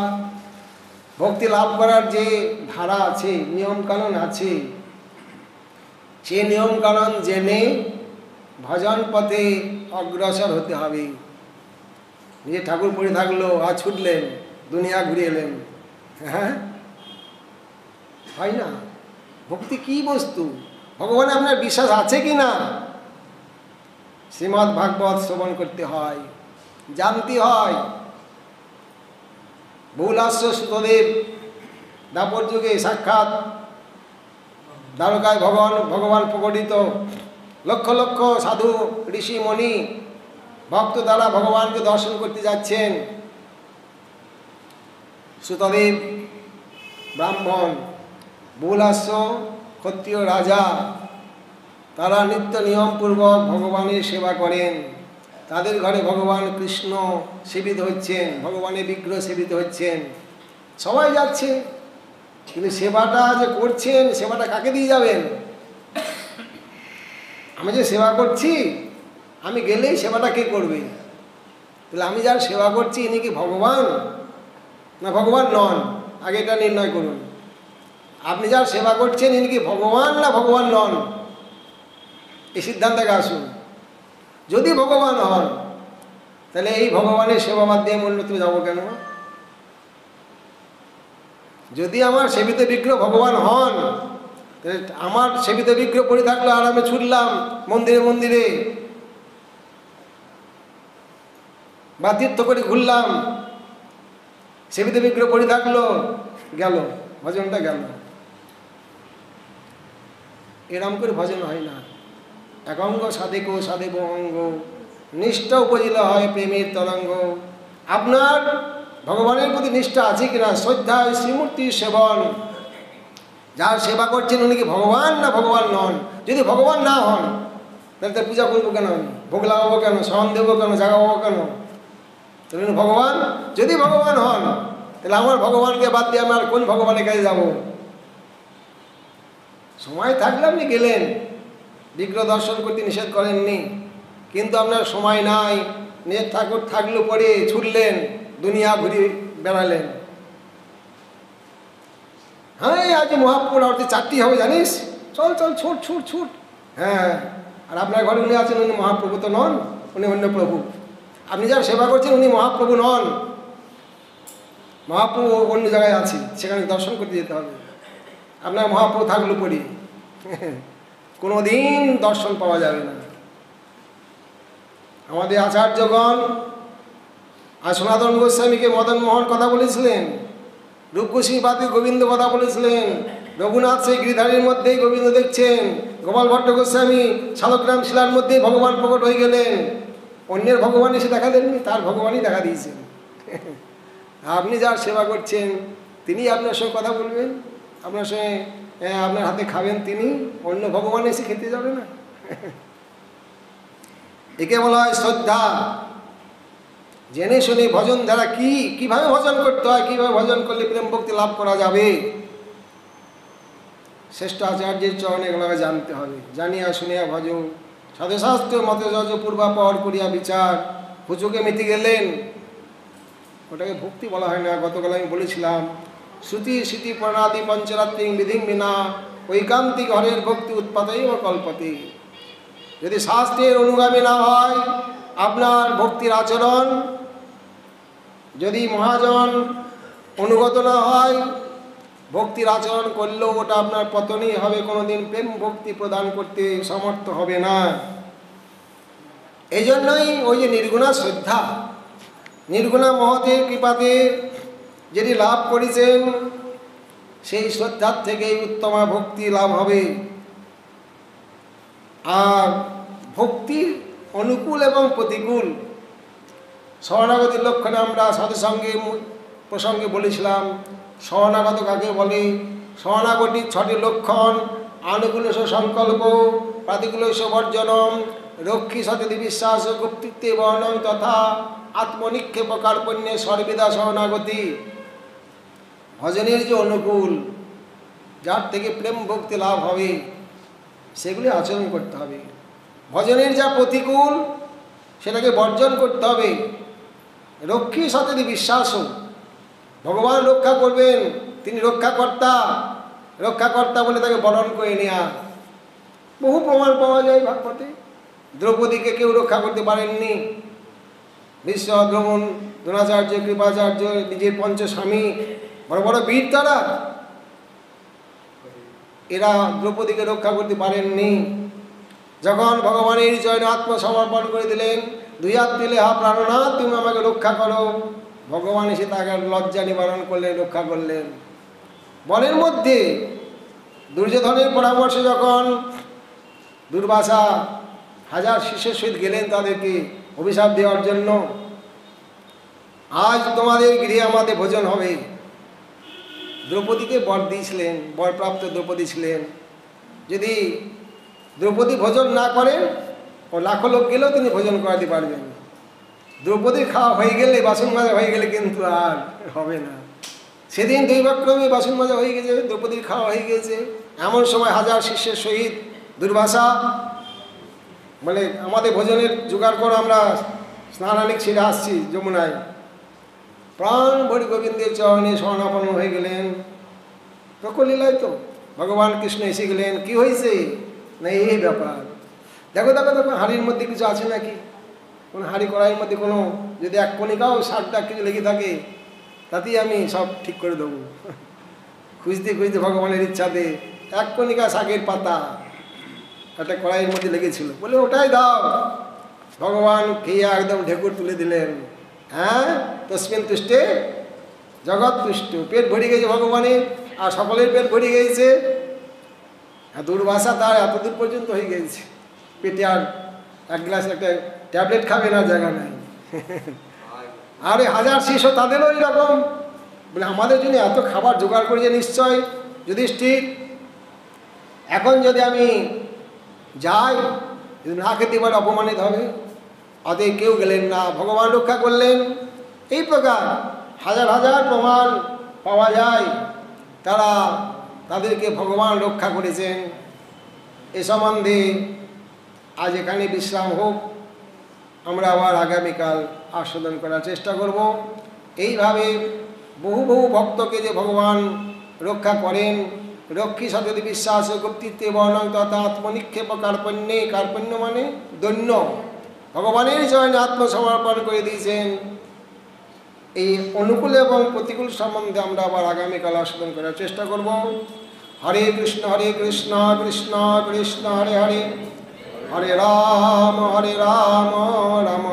ভক্তি লাভ করার যে ধারা আছে, নিয়মকানুন আছে, সে নিয়মকানুন জেনে ভজন পথে অগ্রসর হতে হবে। নিজে ঠাকুর পড়ে থাকলো আর ছুটলেন, দুনিয়া ঘুরে এলেন, হ্যাঁ, হয় না। ভক্তি কি বস্তু, ভগবানে আপনার বিশ্বাস আছে কি না, শ্রীমদ্ ভাগবত শ্রবণ করতে হয়, জানতে হয়। বহুলাস্য সুতদেব দাপর যুগে সাক্ষাৎ দ্বারকায় ভগবান প্রকটিত, লক্ষ লক্ষ সাধু ঋষি মণি ভক্ত দ্বারা ভগবানকে দর্শন করতে যাচ্ছেন। সুতদেব ব্রাহ্মণ, বহুলাস্য ক্ষত্রিয় রাজা, তারা নিত্য নিয়মপূর্বক ভগবানের সেবা করেন। তাদের ঘরে ভগবান কৃষ্ণ সেবিত হচ্ছেন, ভগবানের বিগ্রহ সেবিত হচ্ছেন, সবাই যাচ্ছে, কিন্তু সেবাটা যে করছেন, সেবাটা কাকে দিয়ে যাবেন? আমি যে সেবা করছি, আমি গেলেই সেবাটা কে করবে? তাহলে আমি যার সেবা করছি, ইনি কি ভগবান না ভগবান নন? আগে এটা নির্ণয় করুন। আপনি যার সেবা করছেন, ইনি কি ভগবান না ভগবান নন? এই সিদ্ধান্তে আসুন। যদি ভগবান হন, তাহলে এই ভগবানের সেবা বাদ দিয়ে মূল্যতে যাবো কেন? যদি আমার সেবিত বিগ্রহ ভগবান হন, তাহলে আমার সেবিত বিগ্রহ পড়ে থাকলো আর আমি ছুটলাম মন্দিরে মন্দিরে বা তীর্থ করে ঘুরলাম, সেবিত বিগ্রহ পড়ে থাকলো, গেল ভজনটা গেল। এরম করে ভজন হয় না। একঙ্গ সাধেক সাধেব অঙ্গ, নিষ্ঠা উপজিলা হয় প্রেমের তরঙ্গ। আপনার ভগবানের প্রতি নিষ্ঠা আছে কিনা? শ্রদ্ধা, শ্রীমূর্তির সেবন, যার সেবা করছেন উনি কি ভগবান না ভগবান নন? যদি ভগবান না হন, তাহলে তার পূজা করবো কেন, ভোগ লাগাবো কেন, স্মরণ দেবো কেন, জাগাবো কেন? তাহলে ভগবান যদি ভগবান হন, তাহলে আমার ভগবানকে বাদ দিয়ে আমার কোন ভগবানের কাছে যাব? সময় থাকলে আপনি গেলেন, বিগ্রহ দর্শন করতে নিষেধ করেননি, কিন্তু আপনার সময় নাই, নিজের ঠাকুর থাকলো পরে ছুটলেন, দুনিয়া ঘুরে বেড়ালেন। হ্যাঁ, আজ মহাপ্রভুর আরতি 4টি হবে জানিস, চল চল ছুট ছুট ছুট। হ্যাঁ, আর আপনার ঘরে উনি আছেন, উনি মহাপ্রভু তো নন, উনি অন্য প্রভু। আপনি যার সেবা করছেন উনি মহাপ্রভু নন, মহাপ্রভু অন্য জায়গায় আছে, সেখানে দর্শন করতে যেতে হবে। আপনার মহাপ্রভু থাকলো পরে কোনো দিন দর্শন পাওয়া যাবে না। আমাদের আচার্যগণ আর সনাতন গোস্বামীকে মদন মোহন কথা বলেছিলেন, রূপগোস্বামী গোবিন্দ কথা বলেছিলেন, রঘুনাথ সেই গিরিধারীর মধ্যেই গোবিন্দ দেখছেন, গোপাল ভট্ট গোস্বামী শালগ্রাম শিলার মধ্যেই ভগবান প্রকট হয়ে গেলেন। অন্যের ভগবান এসে দেখা দেননি, তার ভগবানই দেখা দিয়েছেন। আপনি যার সেবা করছেন তিনি আপনার সঙ্গে কথা বলবেন, আপনার সঙ্গে আপনার হাতে খাবেন তিনি, অন্য ভগবান এসে খেতে যাবে না। একে বলা হয় শ্রদ্ধা। জেনে শুনে ভজন ধারা কিভাবে ভজন করতে হয়, কিভাবে ভজন করলে প্রেম ভক্তি লাভ করা যাবে, শ্রেষ্ঠ আচার্যের চরণে এগুলোকে জানতে হবে। জানিয়া শুনিয়া ভজ সাধুশাস্ত্র মতে যজ পূর্বাপর করিয়া বিচার, হুচুকে মিটি গেলেন। ওটাকে ভক্তি বলা হয় না, গতকাল আমি বলেছিলাম। শ্রুতি স্মৃতি প্রণাদি পঞ্চরাত্রি বিধিং বিনা ঐকান্তিক হরের ভক্তি উৎপাতেই ও কল্পতে। যদি শাস্ত্রের অনুগামী না হয়, আপনার ভক্তির আচরণ যদি মহাজন অনুগত না হয়, ভক্তির আচরণ করলেও ওটা আপনার পতনই হবে, কোনোদিন প্রেম ভক্তি প্রদান করতে সমর্থ হবে না। এই জন্যই ওই যে নির্গুণা শ্রদ্ধা, নির্গুণা মহতের কৃপাতে যেটি লাভ করেছেন, সেই শ্রদ্ধার থেকেই উত্তমা ভক্তি লাভ হবে। আর ভক্তির অনুকূল এবং প্রতিকূল শরণাগতির লক্ষণে আমরা সাধুসঙ্গে প্রসঙ্গে বলেছিলাম। শরণাগত কাকে বলে? শরণাগতির 6টি লক্ষণ: আনুকূলস্য সংকল্প, প্রাতিকূলস্য বর্জনম, রক্ষী সততি বিশ্বাস, গুপ্তিত্বে বর্ণম তথা আত্মনিক্ষেপ কার্পণ্যে সর্বিদা শরণাগতি। ভজনের যে অনুকূল, যার থেকে প্রেম ভক্তি লাভ হবে, সেগুলি আচরণ করতে হবে। ভজনের যা প্রতিকূল, সেটাকে বর্জন করতে হবে। রক্ষী সততি বিশ্বাসও, ভগবান রক্ষা করবেন, তিনি রক্ষাকর্তা, রক্ষাকর্তা বলে তাকে বরণ করে নেওয়া। বহু প্রমাণ পাওয়া যায় ভাগবতে। দ্রৌপদীকে কেউ রক্ষা করতে পারেননি। বিশ্ব দ্রোণ, দ্রোণাচার্য, কৃপাচার্য, নিজের পঞ্চস্বামী, বড় বড় বীর তারা, এরা দ্রৌপদীকে রক্ষা করতে পারেননি। যখন ভগবানের চরণে আত্মসমর্পণ করে দিলেন, 2 হাত দিলে, হা প্রাণনাথ তুমি আমাকে রক্ষা করো, ভগবান এসে তাকে লজ্জা নিবারণ করলেন, রক্ষা করলেন। বনের মধ্যে দুর্যোধনের পরামর্শে যখন দুর্বাসা 1000 শিষ্যের সহিত গেলেন তাদেরকে অভিশাপ দেওয়ার জন্য, আজ তোমাদের গৃহে আমাদের ভোজন হবে। দ্রৌপদীকে বর দিয়েছিলেন, বরপ্রাপ্ত দ্রৌপদী ছিলেন। যদি দ্রৌপদী ভোজন না করেন, ও লাখো লোক গেলেও তিনি ভোজন করাতে পারবেন। দ্রৌপদীর খাওয়া হয়ে গেলে, বাসন মাজা হয়ে গেলে কিন্তু আর হবে না। সেদিন 2 বিক্রমে বাসন মাজা হয়ে গেছে, দ্রৌপদীর খাওয়া হয়ে গেছে। এমন সময় 1000 শিষ্যের সহিত দুর্বাসা বলে, আমাদের ভোজনের জোগাড় করো, আমরা স্নানানিক ছেড়ে আসছি যমুনায়। প্রাণ ভরি গোবিন্দের চরণে শরণাপন্ন হয়ে গেলেন। প্রকলীলায় তো ভগবান কৃষ্ণ এসে গেলেন। কি হয়েছে না, এই ব্যাপার, দেখো দেখো দেখো হাঁড়ির মধ্যে কিছু আছে নাকি, কোনো হাঁড়ি কড়াইয়ের মধ্যে কোনো যদি 1 কণিকাও শাকটা কিছু লেগে থাকে, তাতেই আমি সব ঠিক করে দেবো। খুঁজতে খুঁজতে ভগবানের ইচ্ছাতে 1 কণিকা শাকের পাতা একটা কড়াইয়ের মধ্যে লেগেছিল, বলে ওটাই দাও। ভগবান খেয়ে একদম ঢেকুর তুলে দিলেন। হ্যাঁ, তস্মিন তুষ্টে জগৎ তুষ্ট। পেট ভরে গেছে ভগবানের, আর সকলের পেট ভরে গেছে। দুর্বাসা তার এতদূর পর্যন্ত হয়ে গেছে, পেটে আর 1 গ্লাস একটা ট্যাবলেট খাবে না, জায়গা নাই। আরে 1000 শিষ্য, তাদেরও এইরকম। বলে আমাদের জন্য এত খাবার জোগাড় করেছে, নিশ্চয় যুধিষ্ঠির, এখন যদি আমি যাই, যদি না খেতে পারে অপমানিত হবে। অতএব কেউ গেলেন না, ভগবান রক্ষা করলেন। এই প্রকার হাজার হাজার প্রমাণ পাওয়া যায়, তাদেরকে ভগবান রক্ষা করেছেন। এ সম্বন্ধে আজ এখানে বিশ্রাম হোক, আমরা আবার আগামীকাল আস্বাদন করার চেষ্টা করব। এইভাবে বহু বহু ভক্তকে যে ভগবান রক্ষা করেন, রক্ষী সততি বিশ্বাস, গুপ্তিত্বে বর্ণং তথা আত্মনিক্ষেপ কার্পণ্যে, কার্পণ্য মানে দৈন্য, ভগবানের চরণে আত্মসমর্পণ করে দিয়েছেন। এই অনুকূল এবং প্রতিকূল সম্বন্ধে আমরা আবার আগামীকাল আস্বাদন করার চেষ্টা করব। হরে কৃষ্ণ কৃষ্ণ কৃষ্ণ হরে হরে, হরে রাম রাম